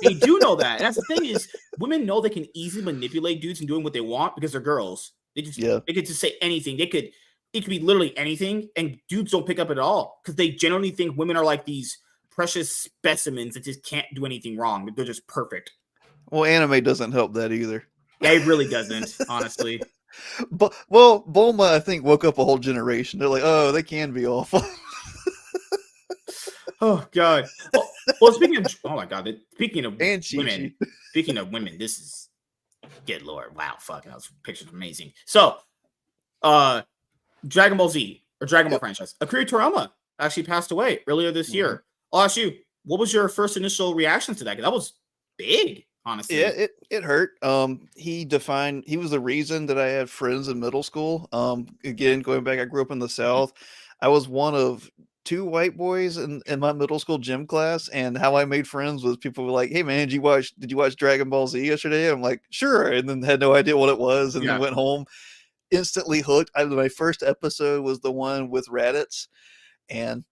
they do know that. And that's the thing is, women know they can easily manipulate dudes and doing what they want because they're girls.
Yeah,
They could just say anything. It could be literally anything, and dudes don't pick up at all because they generally think women are like these precious specimens that just can't do anything wrong. They're just perfect.
well, anime doesn't help that either.
Yeah, it really doesn't, honestly.
But well, Bulma, I think woke up a whole generation. They're like, oh, they can be awful.
Oh God. Well, speaking of oh my God, speaking of
And
women,
Chi-Chi.
speaking of women, this is good Lord. Wow, fucking those pictures are amazing. So, Dragon Ball Z or Dragon Ball
Yep.
franchise. Akira Toriyama actually passed away earlier this
Mhm.
year. I'll ask you, what was your first initial reaction to that? 'Cause that was big,
Yeah,
honestly.
it hurt. He was the reason that I had friends in middle school. Again, going back, I grew up in the South. I was one of two white boys in my middle school gym class, and how I made friends was people were like, "Hey man, did you watch Dragon Ball Z yesterday?" I'm like, "Sure," and then had no idea what it was, and then
Yeah.
went home instantly hooked. My first episode was the one with Raditz, and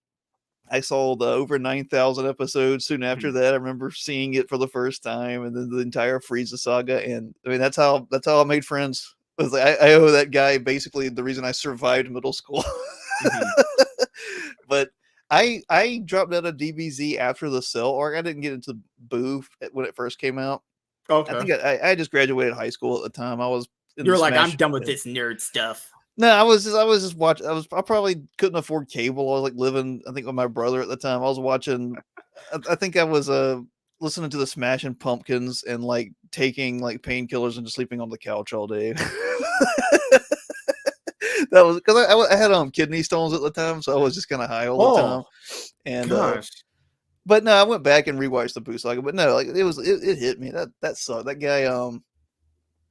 I saw the over 9,000 episodes soon after
Mhm.
that. I remember seeing it for the first time, and then the entire Frieza saga. And I mean, that's how I made friends. I was like, I owe that guy basically the reason I survived middle school.
Mhm.
But I dropped out of DBZ after the Cell arc. I didn't get into Boo when it first came out. I
Okay.
think I just graduated high school at the time. I was in the
You're like, I'm
Smash.
done with this nerd stuff.
No, I was just watching. I probably couldn't afford cable. I was like living, I think, with my brother at the time. I was watching. I think I was listening to the Smashing Pumpkins and like taking like painkillers and just sleeping on the couch all day. That was because I had kidney stones at the time, so I was just kind of high all the time.
Oh
And
gosh.
But no, I went back and rewatched the Boo Saga. But no, like it hit me. That sucked. That guy,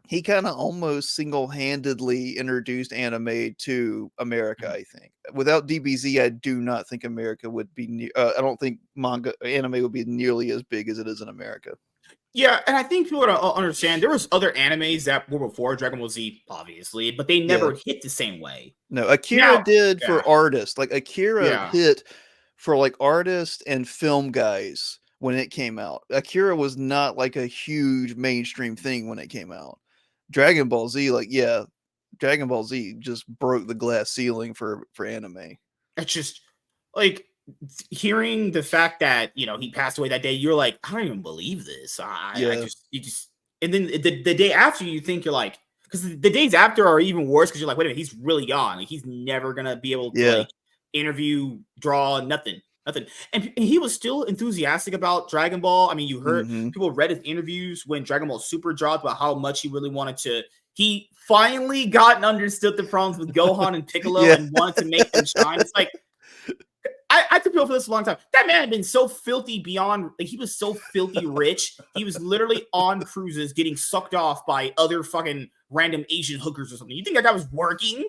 he kind of almost single-handedly introduced anime to America. I think without DBZ, I do not think America would be. I don't think anime would be nearly as big as it is in America.
Yeah, and I think people don't understand there was other animes that were before Dragon Ball Z, obviously, but they never hit the same way.
No, Akira did for artists. Like Akira hit for like artists and film guys when it came out. Akira was not like a huge mainstream thing when it came out. Dragon Ball Z, Dragon Ball Z just broke the glass ceiling for anime.
It's just like hearing the fact that he passed away that day. You're like, I don't even believe this. And then the day after, you think you're like, because the days after are even worse because you're like, wait a minute, he's really gone. Like he's never gonna be able to like interview, draw, nothing. And he was still enthusiastic about Dragon Ball. I mean, you heard people read his interviews when Dragon Ball Super dropped about how much he really wanted to. He finally got and understood the problems with Gohan and Piccolo and wanted to make them shine. It's like, I took feel for this a long time. That man had been so filthy beyond, like he was so filthy rich. He was literally on cruises getting sucked off by other fucking random Asian hookers or something. You think that guy was working?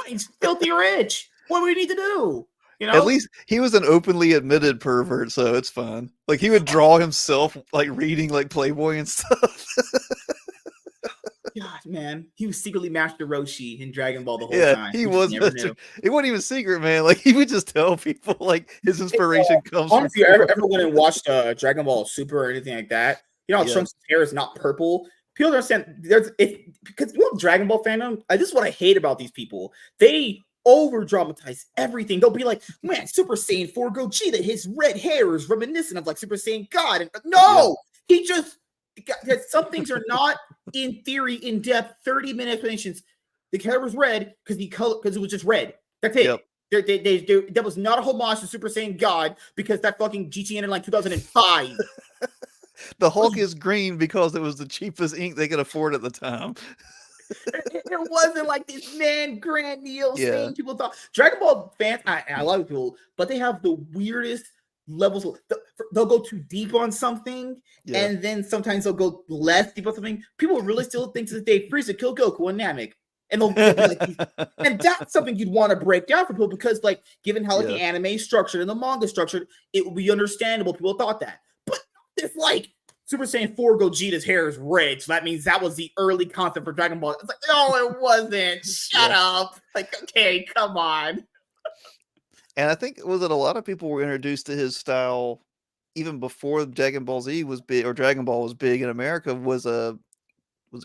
He's filthy rich. What do we need to do?
At least he was an openly admitted pervert, so it's fun. Like he would draw himself like reading like Playboy and stuff.
God, man, he was secretly Master Roshi in Dragon Ball the whole time.
He was. It wasn't even secret, man. Like he would just tell people like his inspiration comes.
Honestly, if you ever went and watched Dragon Ball Super or anything like that, how Trunks' hair is not purple. People don't understand because Dragon Ball fandom. This is what I hate about these people. They over dramatize everything. They'll be like, man, Super Saiyan 4 Gogeta, his red hair is reminiscent of like Super Saiyan God. And he just. Some things are not in theory in depth 30-minute explanations. The hair was red because it was just red. That's it. That was not a homage to Super Saiyan God because that fucking GTN in like 2005.
The Hulk is green because it was the cheapest ink they could afford at the time.
It wasn't like this grandiose thing people thought. Dragon Ball fans, I love people, but they have the weirdest levels. They'll go too deep on something, and then sometimes they'll go less deep on something. People really still think to this day Frieza killed Goku and Namek, and they'll be like, and that's something you'd want to break down for people because, like, given how the anime is structured and the manga is structured, it would be understandable. People thought that, but it's like Super Saiyan 4 Gogeta's hair is red, so that means that was the early concept for Dragon Ball. It's like, no, it wasn't. Shut up. Like, okay, come on.
And I think a lot of people were introduced to his style even before Dragon Ball Z was big or Dragon Ball was big in America. Was it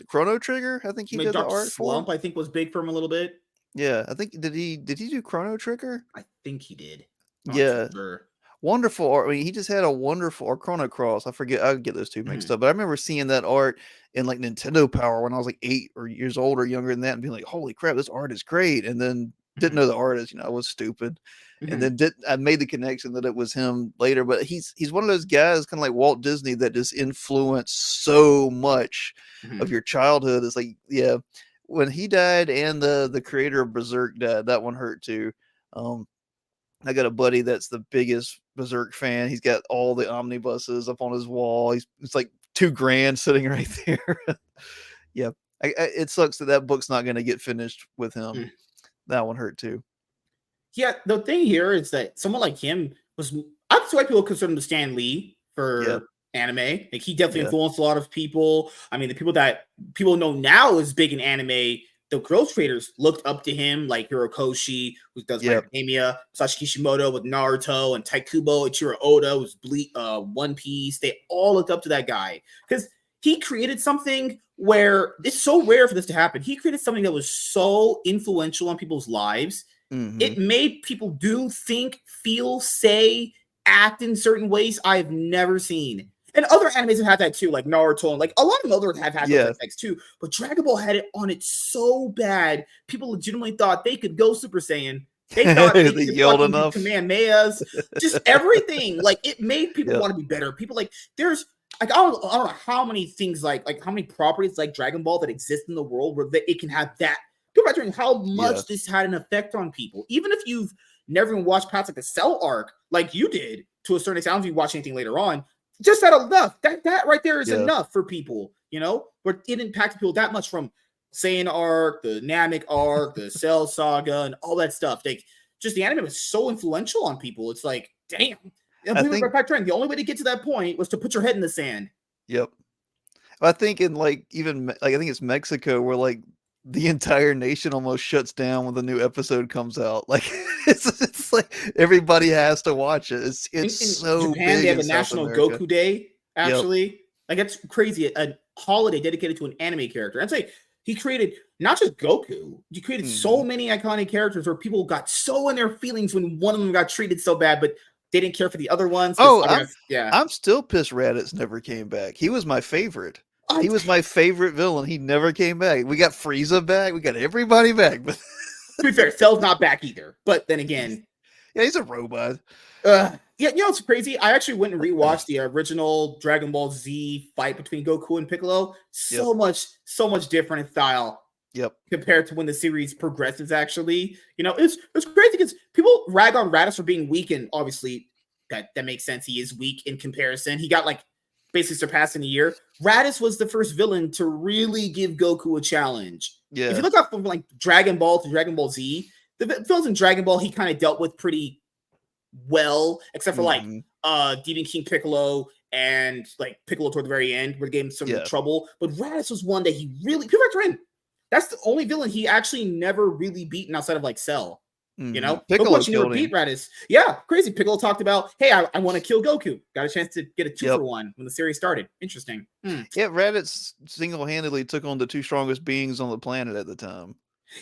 Chrono Trigger? I think he did the art
Slump, I think was big for him a little bit.
Yeah, I think did he do Chrono Trigger?
I think he did.
Sure. Wonderful art. I mean, he just had a wonderful or Chrono Cross. I forget. I get those two mixed up. But I remember seeing that art in like Nintendo Power when I was like 8 or years old or younger than that, and being like, "Holy crap, this art is great!" And then didn't know the artist. I was stupid. And then I made the connection that it was him later. But he's one of those guys, kind of like Walt Disney, that just influenced so much of your childhood. It's like, when he died and the creator of Berserk died, that one hurt too. I got a buddy that's the biggest Berserk fan. He's got all the omnibuses up on his wall. It's like $2,000 sitting right there. It sucks that book's not going to get finished with him. That one hurt too.
Yeah, the thing here is that someone like him was. That's why people consider him the Stan Lee for anime. Like he definitely influenced a lot of people. I mean, the people that people know now is big in anime. The growth traders looked up to him, like Hirokoshi, who does My Academia, Satoshi Kishimoto with Naruto, and Taikubo, Ichiro Oda, who's One Piece. They all looked up to that guy because he created something where it's so rare for this to happen. He created something that was so influential on people's lives. It made people do, think, feel, say, act in certain ways I've never seen. And other animes have had that too, like Naruto, and like a lot of others have had those effects too. But Dragon Ball had it on it so bad, people legitimately thought they could go Super Saiyan. They thought they could
yelled enough.
Kamehamehas, just everything. Like it made people want to be better. People like there's like I don't know how many things like how many properties like Dragon Ball that exist in the world where it can have that. People are wondering how much this had an effect on people, even if you've never even watched past like the Cell arc like you did to a certain extent. I don't know if you watch anything later on. Just that enough. That right there is enough for people, but it impacted people that much from Saiyan arc, the Namek arc, the Cell saga, and all that stuff. Like, just the anime was so influential on people. It's like, damn.
I think
The only way to get to that point was to put your head in the sand.
Yep. I think in like even like I think it's Mexico where like the entire nation almost shuts down when the new episode comes out. Like it's like everybody has to watch it. It's
in
so
Japan,
big
they have
in
a
South
National
America.
Goku Day. Actually,
Yep.
like that's crazy. A holiday dedicated to an anime character. I'd say he created not just Goku. He created so many iconic characters where people got so in their feelings when one of them got treated so bad, but they didn't care for the other ones.
Oh,
yeah.
I'm still pissed Raditz never came back. He was my favorite.
He
was my favorite villain. He never came back. We got Frieza back. We got everybody back. But
to be fair, Cell's not back either. But then again,
yeah, he's a robot.
Yeah, it's crazy. I actually went and rewatched the original Dragon Ball Z fight between Goku and Piccolo. So much different in style.
Yep.
Compared to when the series progresses, actually, it's crazy because people rag on Raditz for being weak, and obviously that makes sense. He is weak in comparison. He got like basically surpassed in a year. Raditz was the first villain to really give Goku a challenge.
Yeah.
If you look up from like Dragon Ball to Dragon Ball Z, the villains in Dragon Ball he kind of dealt with pretty well, except for like Demon King Piccolo and like Piccolo toward the very end, where it gave him some trouble. But Raditz was one that he really people are in. That's the only villain he actually never really beaten outside of like Cell.
Piccolo killed
beat Raditz. Yeah, crazy. Piccolo talked about, hey, I want to kill Goku. Got a chance to get a 2-for-1 when the series started. Interesting.
Yeah, Raditz single-handedly took on the two strongest beings on the planet at the time.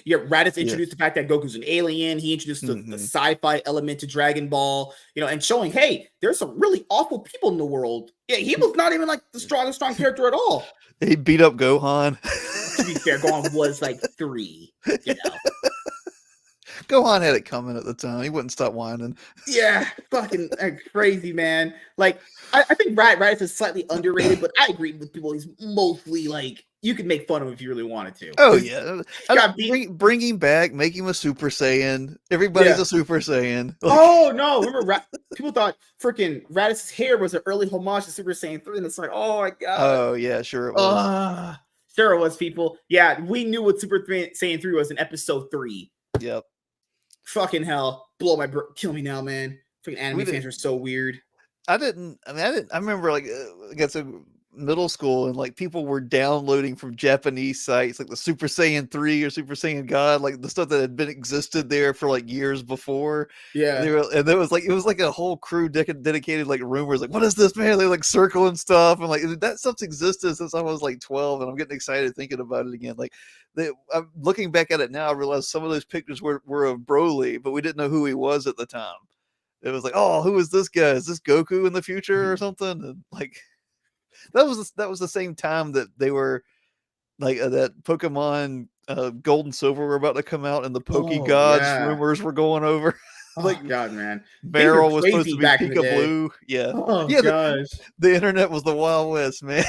Yeah, Raditz introduced the fact that Goku's an alien. He introduced the sci-fi element to Dragon Ball, and showing, hey, there's some really awful people in the world. Yeah, he was not even like the strong character at all.
He beat up Gohan.
To be fair, Gohan was like 3,
Gohan had it coming at the time. He wouldn't stop whining.
Yeah, fucking crazy, man. Like, I think Raditz is slightly underrated, but I agree with people. He's mostly like, you could make fun of him if you really wanted to.
Oh, yeah. Bring him back, make him a Super Saiyan. Everybody's a Super Saiyan.
Oh, no. Remember, people thought freaking Raditz's hair was an early homage to Super Saiyan 3, and it's like, oh, my God.
Oh, yeah, sure it was.
Sure it was, people. Yeah, we knew what Super Saiyan 3 was in episode 3.
Yep.
Fucking hell. Kill me now, man. Freaking anime fans are so weird.
I remember like I guess middle school and like people were downloading from Japanese sites like the Super Saiyan 3 or Super Saiyan God, like the stuff that had been existed there for like years before.
Yeah.
And there was like it was like a whole crew dedicated like rumors like, what is this, man? They're like circling stuff and like that stuff's existed since I was like 12, and I'm getting excited thinking about it again. Like I'm looking back at it now, I realized some of those pictures were of Broly, but we didn't know who he was at the time. It was like, oh, who is this guy? Is this Goku in the future or something? And like that was the same time that they were like that Pokemon Gold and Silver were about to come out, and the Pokegods rumors were going over.
Like, God, man,
Meryl was supposed to be Pika Blue. Yeah.
Oh, yeah, gosh.
The internet was the Wild West, man.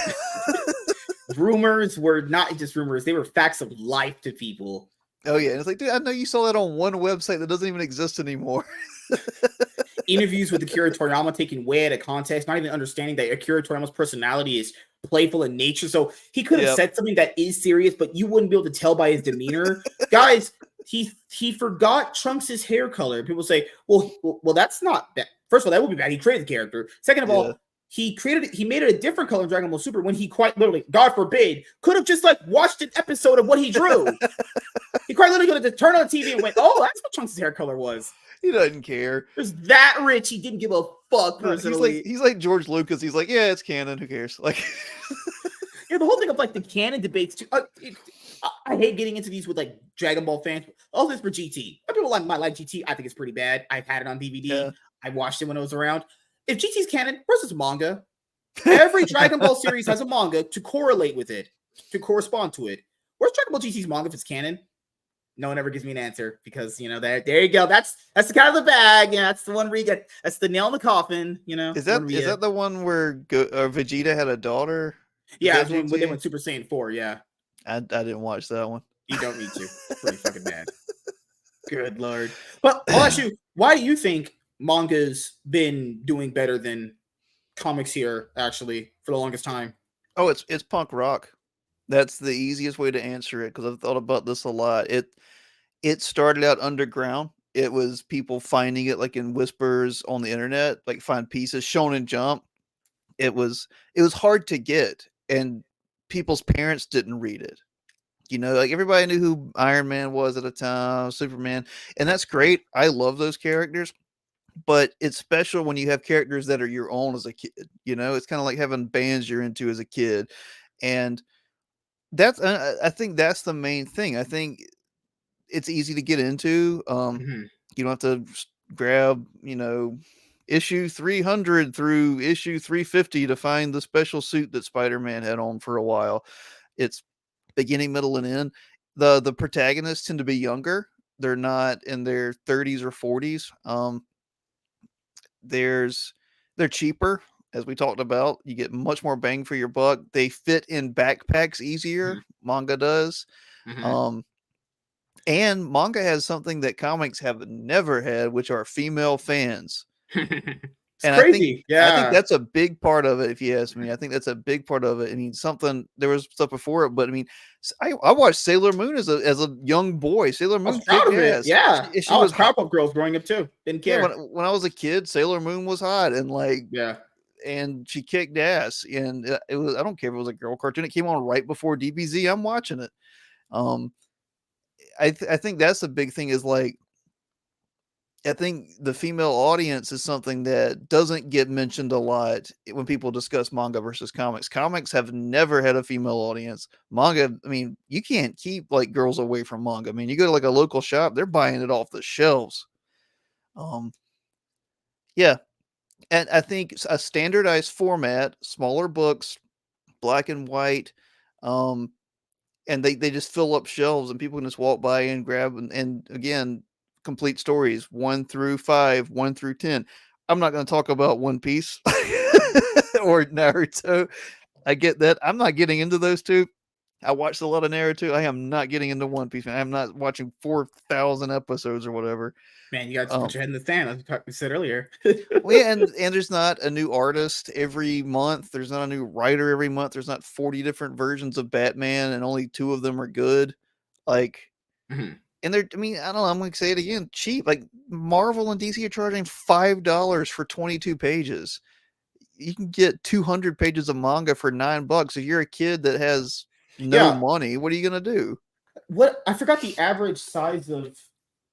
Rumors were not just rumors; they were facts of life to people.
Oh yeah, and it's like, dude, I know you saw that on one website that doesn't even exist anymore.
Interviews with Akira Toriyama taken way out of context, not even understanding that Akira Toriyama's personality is playful in nature. So he could have said something that is serious, but you wouldn't be able to tell by his demeanor. Guys, he forgot Trunks' hair color. People say, well, that's not bad. First of all, that would be bad. He created the character. Second of all, he made it a different color in Dragon Ball Super when he quite literally, God forbid, could have just like watched an episode of what he drew. He quite literally could have just turned on the TV and went, oh, that's what Trunks' hair color was.
He doesn't care.
He was that rich, he didn't give a fuck personally.
He's like George Lucas. He's like, yeah, it's canon. Who cares? Like,
the whole thing of like the canon debates too. I hate getting into these with like Dragon Ball fans. All this for GT. People might like GT. I think it's pretty bad. I've had it on DVD. Yeah. I watched it when it was around. If GT's canon, where's this manga? Every Dragon Ball series has a manga to correlate with it, to correspond to it. Where's Dragon Ball GT's manga if it's canon? No one ever gives me an answer because there you go. That's the kind of the bag. Yeah, that's the one where you get. That's the nail in the coffin. Is
that the one where Vegeta had a daughter?
Yeah, when they went Super Saiyan 4. Yeah,
I didn't watch that one.
You don't need to. It's pretty fucking bad. Good Lord. But I'll ask you, why do you think manga's been doing better than comics here, actually, for the longest time?
Oh, it's punk rock. That's the easiest way to answer it because I've thought about this a lot. It started out underground. It was people finding it like in whispers on the internet, like find pieces. Shonen Jump. It was hard to get, and people's parents didn't read it. Like everybody knew who Iron Man was at the time, Superman, and that's great. I love those characters, but it's special when you have characters that are your own as a kid. It's kind of like having bands you're into as a kid, and that's I think that's the main thing. I think it's easy to get into.
Mm-hmm.
You don't have to grab, issue 300 through issue 350 to find the special suit that Spider-Man had on for a while. It's beginning, middle, and end. The protagonists tend to be younger. They're not in their 30s or 40s. They're cheaper, as we talked about. You get much more bang for your buck. They fit in backpacks easier. Manga does.
Mm-hmm.
And manga has something that comics have never had, which are female fans.
It's
And
crazy.
I think
Yeah.
that's a big part of it, if you ask me. I think that's a big part of it. I mean, there was stuff before it, but I mean, I watched Sailor Moon as a young boy. Sailor
I was
Moon
proud
kicked
of it.
ass.
Yeah.
She
I was
was
proud
hot.
of girls growing up too. Didn't
Yeah,
care.
when I was a kid, Sailor Moon was hot, and
Yeah.
and she kicked ass. And it was, I don't care if it was a girl cartoon. It came on right before DBZ. I'm watching it. Um, I think that's the big thing is like, I think the female audience is something that doesn't get mentioned a lot when people discuss manga versus comics. Comics have never had a female audience. Manga, I mean, you can't keep like girls away from manga. I mean, you go to like a local shop, they're buying it off the shelves. Um, yeah, and I think a standardized format, smaller books, black and white, um, and they just fill up shelves, and people can just walk by and grab and again complete stories 1 through 5, 1 through 10. I'm not going to talk about One Piece or Naruto. I get that. I'm not getting into those two. I watched a lot of Naruto. I am not getting into One Piece. I'm not watching 4,000 episodes or whatever.
Man, you got to put your head in the sand, as we said earlier.
Well, yeah, and there's not a new artist every month. There's not a new writer every month. There's not 40 different versions of Batman, and only 2 of them are good. Like,
Mm-hmm.
and they're, I mean, I don't know. I'm going to say it again. Cheap. Like Marvel and DC are charging $5 for 22 pages. You can get 200 pages of manga for $9. If you're a kid that has no
Yeah.
money, what are you going to do?
What I forgot the average size of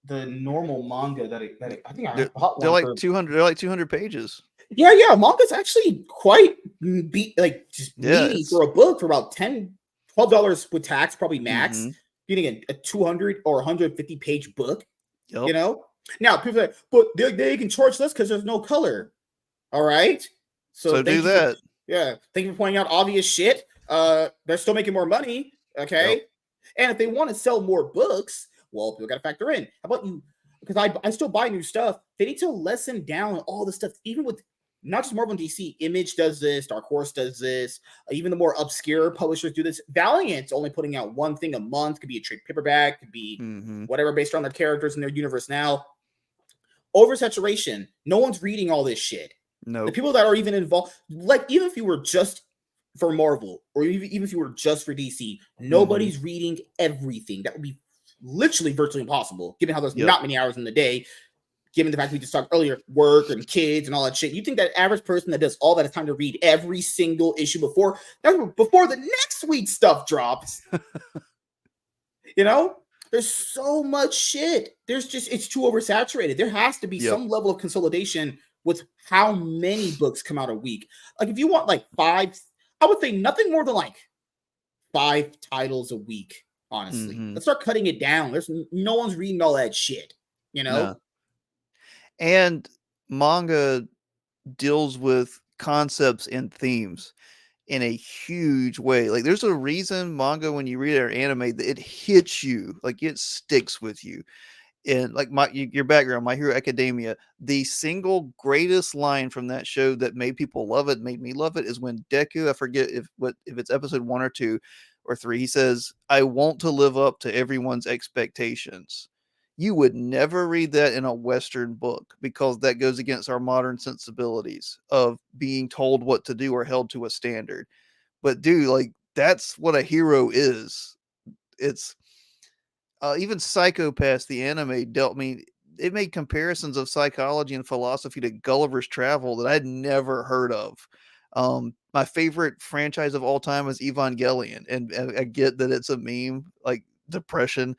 the normal manga I think I bought
They're
one
like
for
200. They're like 200 pages.
Yeah, manga's actually quite just
Yeah,
meaty
it's
for a book for about $10-$12 with tax, probably max.
mm-hmm.
Getting a 200 or 150 page book,
Yep.
Now people are like, but they can charge less because there's no color. All right,
So do that.
Thank you for pointing out obvious shit. They're still making more money. Okay,
Yep.
and if they want to sell more books, well, people got to factor in. How about you? Because I still buy new stuff. They need to lessen down all the stuff, even with not just Marvel and DC. Image does this, Dark Horse does this. Even the more obscure publishers do this. Valiant's only putting out one thing a month. Could be a trade paperback. Could be whatever based on their characters in their universe now. Oversaturation. No one's reading all this shit.
No.
The people that are even involved, like even if you were just for Marvel or even if you were just for DC, nobody's reading everything. That would be literally virtually impossible, given how there's not many hours in the day, given the fact we just talked earlier, work and kids and all that shit. You think that average person that does all that has time to read every single issue before the next week's stuff drops? There's so much shit. It's too oversaturated. There has to be some level of consolidation with how many books come out a week. Like if you want like 5, I would say nothing more than like 5 titles a week. Honestly, let's start cutting it down. There's no one's reading all that shit,
No. And manga deals with concepts and themes in a huge way. Like there's a reason manga, when you read it or anime, it hits you, like it sticks with you. And like your background, My Hero Academia, the single greatest line from that show that made people love it, made me love it, is when Deku, I forget if it's episode 1 or 2 or 3, he says, "I want to live up to everyone's expectations." You would never read that in a Western book because that goes against our modern sensibilities of being told what to do or held to a standard. But dude, like that's what a hero is. It's even Psychopaths, the anime dealt me. It made comparisons of psychology and philosophy to Gulliver's Travel that I'd never heard of. My favorite franchise of all time is Evangelion, and I get that it's a meme, like depression.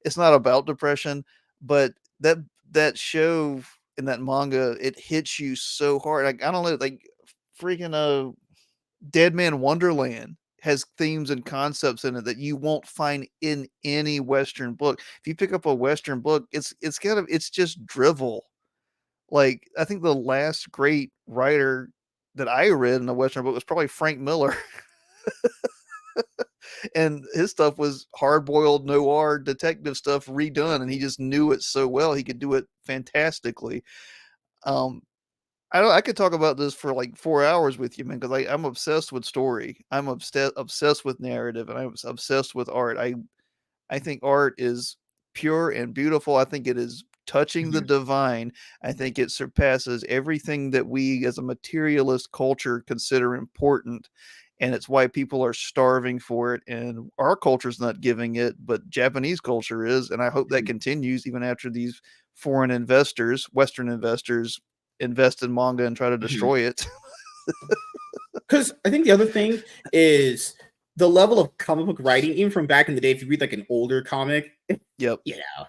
It's not about depression, but that that show in that manga, it hits you so hard. Like I don't know, like freaking Dead Man Wonderland has themes and concepts in it that you won't find in any Western book. If you pick up a Western book, it's just drivel. Like I think the last great writer that I read in a Western book was probably Frank Miller. And his stuff was hard boiled noir detective stuff redone, and he just knew it so well. He could do it fantastically. Um, I could talk about this for like 4 hours with you, man, because I'm obsessed with story. I'm obsessed with narrative, and I'm obsessed with art. I think art is pure and beautiful. I think it is touching the
Mhm.
divine. I think it surpasses everything that we as a materialist culture consider important. And it's why people are starving for it. And our culture's not giving it, but Japanese culture is. And I hope that
Mhm.
continues even after these foreign investors, Western investors, invest in manga and try to
Mhm.
destroy it.
Because I think the other thing is the level of comic book writing, even from back in the day. If you read like an older comic,
Yep.
you know,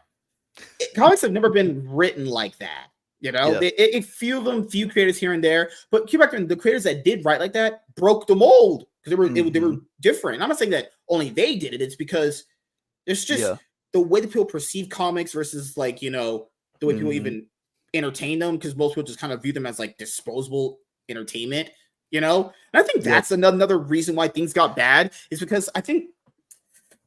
comics have never been written like that. You know,
Yeah.
few creators here and there, but keep back in the creators that did write like that broke the mold because they
Mm-hmm.
were different. I'm not saying that only they did it. It's because there's just
Yeah.
the way that people perceive comics versus like the way people
Mm-hmm.
even entertain them because most people just kind of view them as like disposable entertainment. And I think
Yep.
that's another reason why things got bad is because I think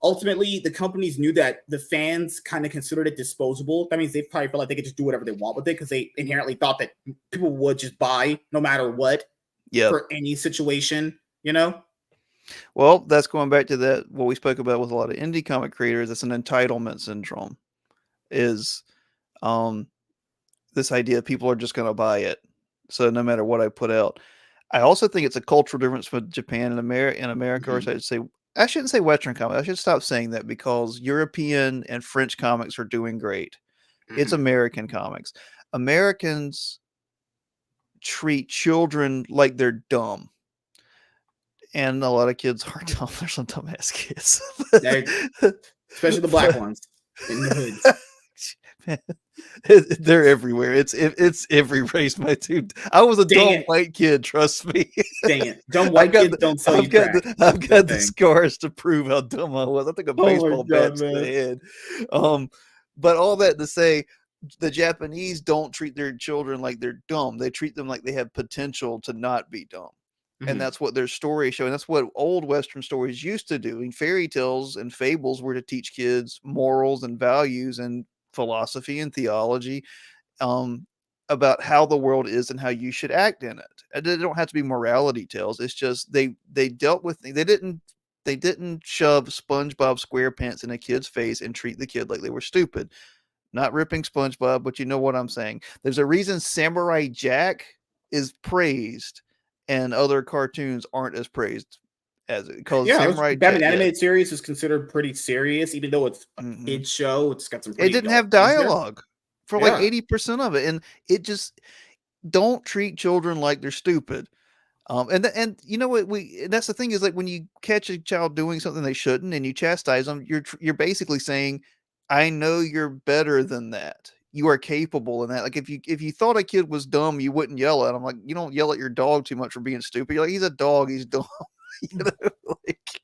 ultimately the companies knew that the fans kind of considered it disposable. That means they probably felt like they could just do whatever they want with it because they inherently thought that people would just buy no matter what
Yep.
for any situation.
Well, that's going back to that what we spoke about with a lot of indie comic creators. It's an entitlement syndrome. Is um this idea people are just going to buy it, so no matter what I put out. I also think it's a cultural difference with Japan and America, or
Mm-hmm.
I shouldn't say Western comics. I should stop saying that because European and French comics are doing great. It's
Mm-hmm.
American comics. Americans treat children like they're dumb, and a lot of kids are dumb. There's some dumbass kids.
Especially the black
But-
ones in the hoods.
Man, they're everywhere. It's every race, my dude. I was a
Dang
dumb
it.
white kid. Trust me.
Dang it. Dumb
I've
white
got
kids
the
don't sell you crack.
I've
That's the
got the
thing.
scars to prove how dumb I was. I took a
Oh my
baseball bat
god,
to the
man.
head. Um, but all that to say, the Japanese don't treat their children like they're dumb. They treat them like they have potential to not be dumb. And
Mm-hmm.
that's what their stories show. And that's what old Western stories used to do. And fairy tales and fables were to teach kids morals and values and philosophy and theology, um, about how the world is and how you should act in it. And they don't have to be morality tales. It's just they dealt with they didn't shove SpongeBob SquarePants in a kid's face and treat the kid like they were stupid. Not ripping SpongeBob, but you know what I'm saying. There's a reason Samurai Jack is praised and other cartoons aren't as praised as it because
Yeah,
Samurai Jack,
Batman
yeah.
animated series is considered pretty serious, even though it's a
Hmm.
kid's show. It's got some
It
pretty
didn't
adult
have
themes there.
dialogue for like
Yeah.
80% of it, and it just don't treat children like they're stupid. And you know what we that's the thing is like when you catch a child doing something they shouldn't and you chastise them, you're basically saying, I know you're better than that. You are capable in that. Like if you thought a kid was dumb, you wouldn't yell at him. Like you don't yell at your dog too much for being stupid. You're like he's a dog, he's dumb. You know, like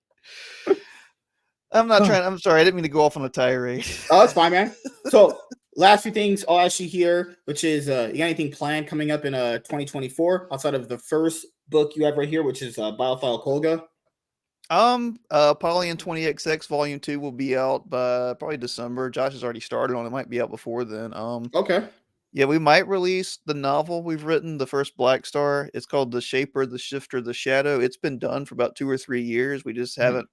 I'm not
Oh,
trying. I'm sorry, I didn't mean to go off on a tirade.
that's fine, man. So, last few things I'll ask you here, which is you got anything planned coming up in 2024 outside of the first book you have right here, which is Biophile Kolga?
Poly 20XX Volume 2 will be out by probably December. Josh has already started on it. Might be out before then.
Okay.
Yeah, we might release the novel we've written, the first Black Star. It's called The Shaper, The Shifter, The Shadow. It's been done for about 2 or 3 years. We just
Mhm.
haven't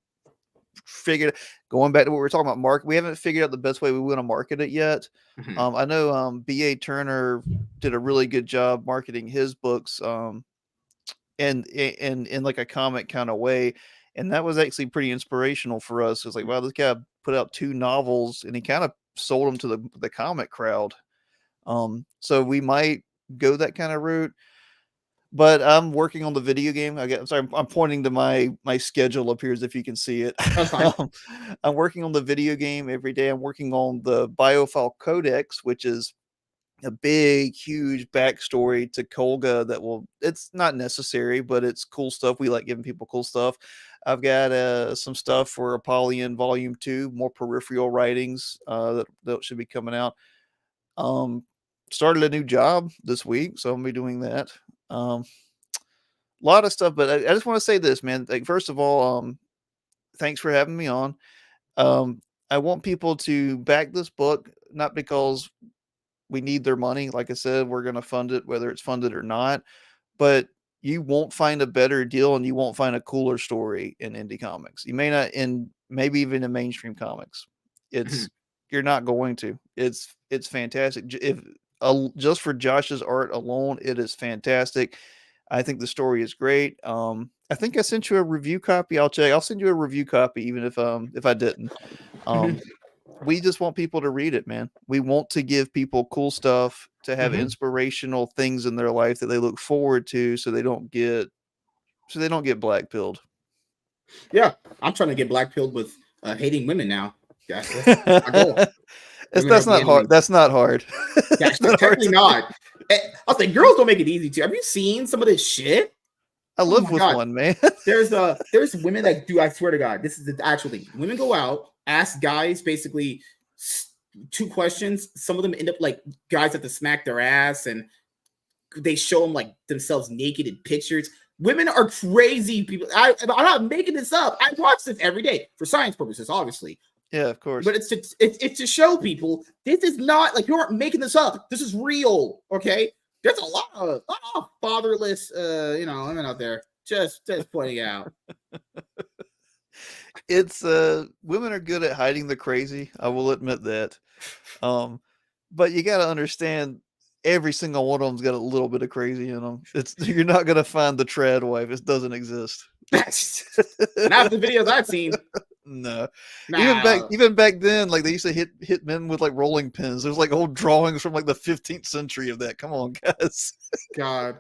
figured, going back to what we were talking about, we haven't figured out the best way we want to market it yet.
Mhm.
I know B.A. Turner did a really good job marketing his books, and in like a comic kind of way. And that was actually pretty inspirational for us. It's like, wow, this guy put out 2 novels and he kind of sold them to the comic crowd. So we might go that kind of route. But I'm working on the video game. Sorry, I'm pointing to my schedule up here as if you can see it.
That's fine.
I'm working on the video game every day. I'm working on the Biofile Codex, which is a big, huge backstory to Kolga it's not necessary, but it's cool stuff. We like giving people cool stuff. I've got some stuff for Apollyon Volume 2, more peripheral writings that should be coming out. Started a new job this week, so I'm gonna be doing that. A lot of stuff, but I just want to say this, man. Like, first of all, thanks for having me on. I want people to back this book, not because we need their money. Like I said, we're going to fund it, whether it's funded or not. But you won't find a better deal, and you won't find a cooler story in indie comics. You may not, in maybe even in mainstream comics.
Mhm.
You're not going to. It's fantastic. If just for Josh's art alone, it is fantastic. I think the story is great. I think I sent you a review copy. I'll check. I'll send you a review copy, even if I didn't.
Mhm.
We just want people to read it, man. We want to give people cool stuff, to have
Mhm.
inspirational things in their life that they look forward to, so they don't get black pilled.
Yeah, I'm trying to get black pilled with hating women now. That's my goal. Women are
That's
the
not hard.
enemy.
That's not hard.
Yeah,
It's not hard
technically
to do.
not. I was like, girls don't make it easy too. Have you seen some of this shit?
I
Oh
live
my
with
god.
one, man.
There's women that do. I swear to God, this is the actual thing. Women go out, ask guys basically 2 questions. Some of them end up like guys have to smack their ass, and they show them like themselves naked in pictures. Women are crazy people. I'm not making this up. I watch this every day for science purposes, obviously.
Yeah, of course.
But it's to show people this is not like you aren't making this up. This is real. Okay, there's a lot of fatherless, women out there. Just pointing out.
It's women are good at hiding the crazy. I will admit that. Um, but you got to understand, every single one of them's got a little bit of crazy in them. You're not gonna find the trad wife. It doesn't exist.
Not the videos I've seen.
No,
Nah,
even back then, like they used to hit men with like rolling pins. There's like old drawings from like the 15th century of that. Come on, guys.
God.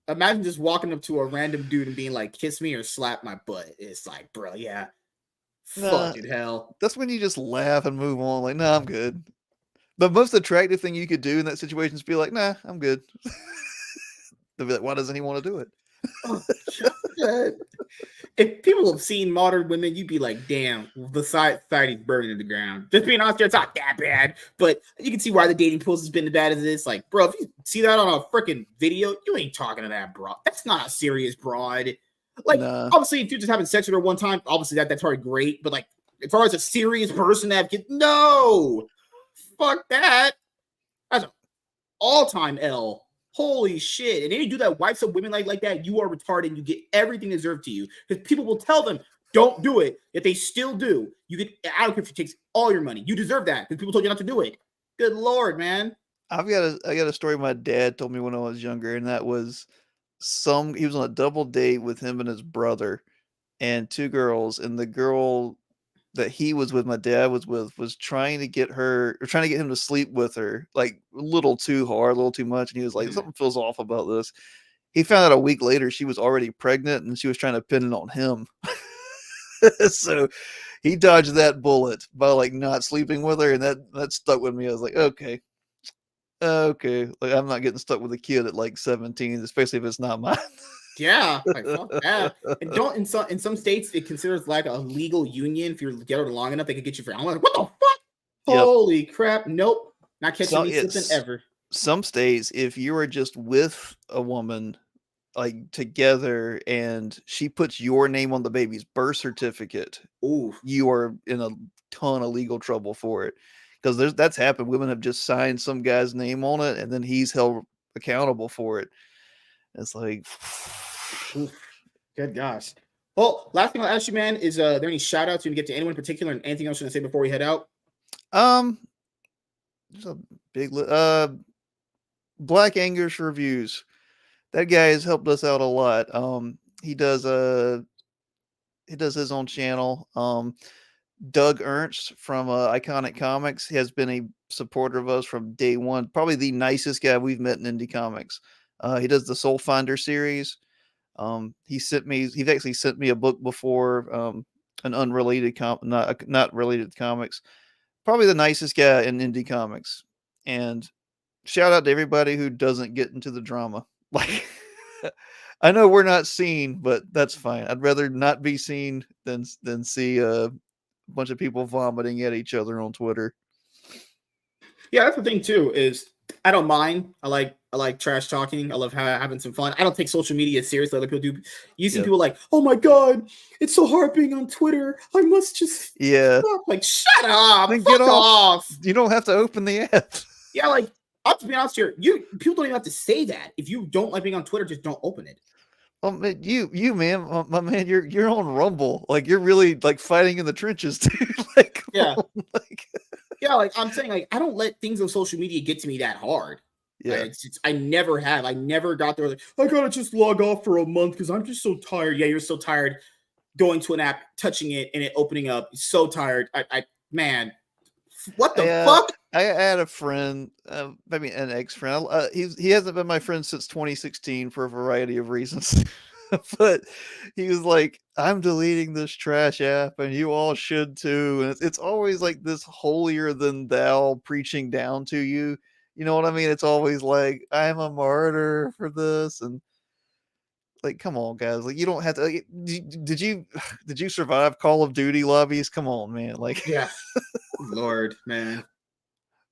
Imagine just walking up to a random dude and being like, "Kiss me or slap my butt." It's like, bro, yeah,
Nah,
fucking hell.
that's when you just laugh and move on. Like, nah, I'm good. The most attractive thing you could do in that situation is be like, nah, I'm good. They'll be like, why doesn't he want to do it?
Oh, God. If people have seen modern women, you'd be like, damn, the society's burning to the ground. Just being honest, it's not that bad, but you can see why the dating pool has been as bad as it is. Like, bro, if you see that on a freaking video, you ain't talking to that broad. That's not a serious broad. Like,
Nah.
obviously, if you're just having sex with her one time, obviously that's probably great. But like, as far as a serious person that kid, no, fuck that. That's an all-time L. Holy shit. And then you do that, wives of women like that, you are retarded. You get everything deserved to you. Because people will tell them, don't do it. If they still do, you get, I don't care if it takes all your money. You deserve that because people told you not to do it. Good Lord, man.
I got a story my dad told me when I was younger, and that was he was on a double date with him and his brother and 2 girls, and the girl that he was with, my dad was with, was trying to get him to sleep with her, like, a little too hard, a little too much, and he was like, "Something feels off about this." He found out a week later she was already pregnant, and she was trying to pin it on him. So, he dodged that bullet by, like, not sleeping with her, and that stuck with me. I was like, "Okay. Okay. Like, I'm not getting stuck with a kid at, like, 17, especially if it's not mine."
Yeah, like fuck that. And don't in some states it considers like a legal union. If you're together long enough, they could get you for. I'm like, what the fuck?
Yep.
Holy crap! Nope, not catching
So
me slipping
it's
ever.
some states, if you are just with a woman, like, together, and she puts your name on the baby's birth certificate,
Ooh,
you are in a ton of legal trouble for it. Because that's happened. Women have just signed some guy's name on it, and then he's held accountable for it. It's like,
oof, good gosh. Well, last thing I'll ask you, man, is there any shout outs you can get to anyone in particular and anything else you want to say before we head out?
There's a big Black Angus Reviews. That guy has helped us out a lot. He does his own channel. Doug Ernst from Iconic Comics has been a supporter of us from day one. Probably the nicest guy we've met in indie comics. He does the Soul Finder series. He's actually sent me a book before, an unrelated not related to comics. Probably the nicest guy in indie comics. And shout out to everybody who doesn't get into the drama. Like, I know we're not seen, but that's fine. I'd rather not be seen than see a bunch of people vomiting at each other on Twitter.
Yeah, that's the thing too. Is I don't mind. I like trash talking. I love having some fun. I don't take social media seriously like people do. You see people like, oh my god, it's so hard being on Twitter. I must just stop. Like, shut up.
Then
get off.
You don't have to open the app.
Yeah, like I'll be honest here. People don't even have to say that. If you don't like being on Twitter, just don't open it.
You man, my man, you're on Rumble. Like, you're really like fighting in the trenches, dude. Like,
yeah, yeah. Like I'm saying, like I don't let things on social media get to me that hard. Yeah, I never have. I never got there. Like, I gotta just log off for a month because I'm just so tired. Yeah, you're so tired going to an app, touching it, and it opening up. So tired. Man, what the fuck?
I had a friend, maybe an ex-friend. He hasn't been my friend since 2016 for a variety of reasons. But he was like, I'm deleting this trash app and you all should too. And it's always like this holier than thou preaching down to you. You know what I mean? It's always like, I'm a martyr for this. And like, come on, guys. Like, you don't have to. Like, did you survive Call of Duty lobbies? Come on, man. Like,
yeah. Lord, man.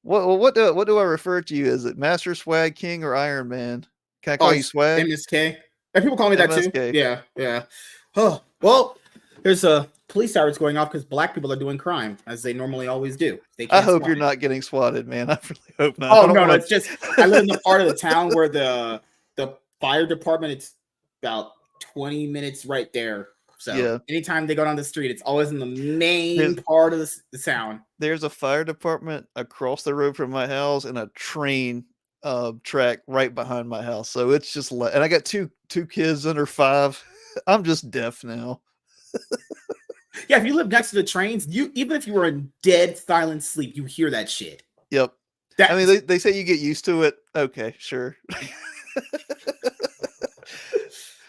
What do I refer to you? Is it Master Swag King or Iron Man? Can I call you Swag?
MSK. And people call me that too. Yeah, yeah. Oh, well, there's police sirens going off because black people are doing crime as they normally always do.
I hope you're not getting swatted, man. I really hope not.
Oh no, it's just I live in the part of the town where the fire department. It's about 20 minutes right there. So anytime they go down the street, it's always in the main part of the town.
There's a fire department across the road from my house and a train track right behind my house. So it's just and I got two kids under 5. I'm just deaf now.
Yeah, if you live next to the trains, even if you were in dead silent sleep, you hear that shit.
Yep. I mean, they say you get used to it. Okay, sure.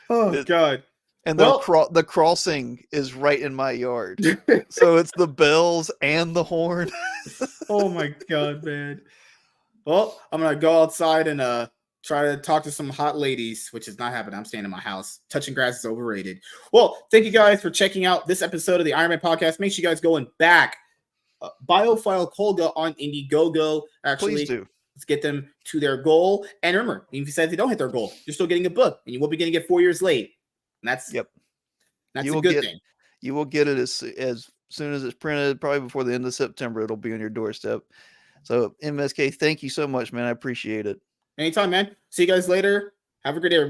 Oh God.
And the crossing is right in my yard. So it's the bells and the horn.
Oh my God, man. Well, I'm going to go outside and try to talk to some hot ladies, which is not happening. I'm staying in my house. Touching grass is overrated. Well, thank you guys for checking out this episode of the Iron Man podcast. Make sure you guys go and back Biofile Kolga on Indiegogo. Actually,
please do.
Let's get them to their goal. And remember, even if you said they don't hit their goal, you're still getting a book, and you will be getting it 4 years late. And that's a good thing.
You will get it as soon as it's printed, probably before the end of September. It'll be on your doorstep. So, MSK, thank you so much, man. I appreciate it.
Anytime, man. See you guys later. Have a good day, everyone.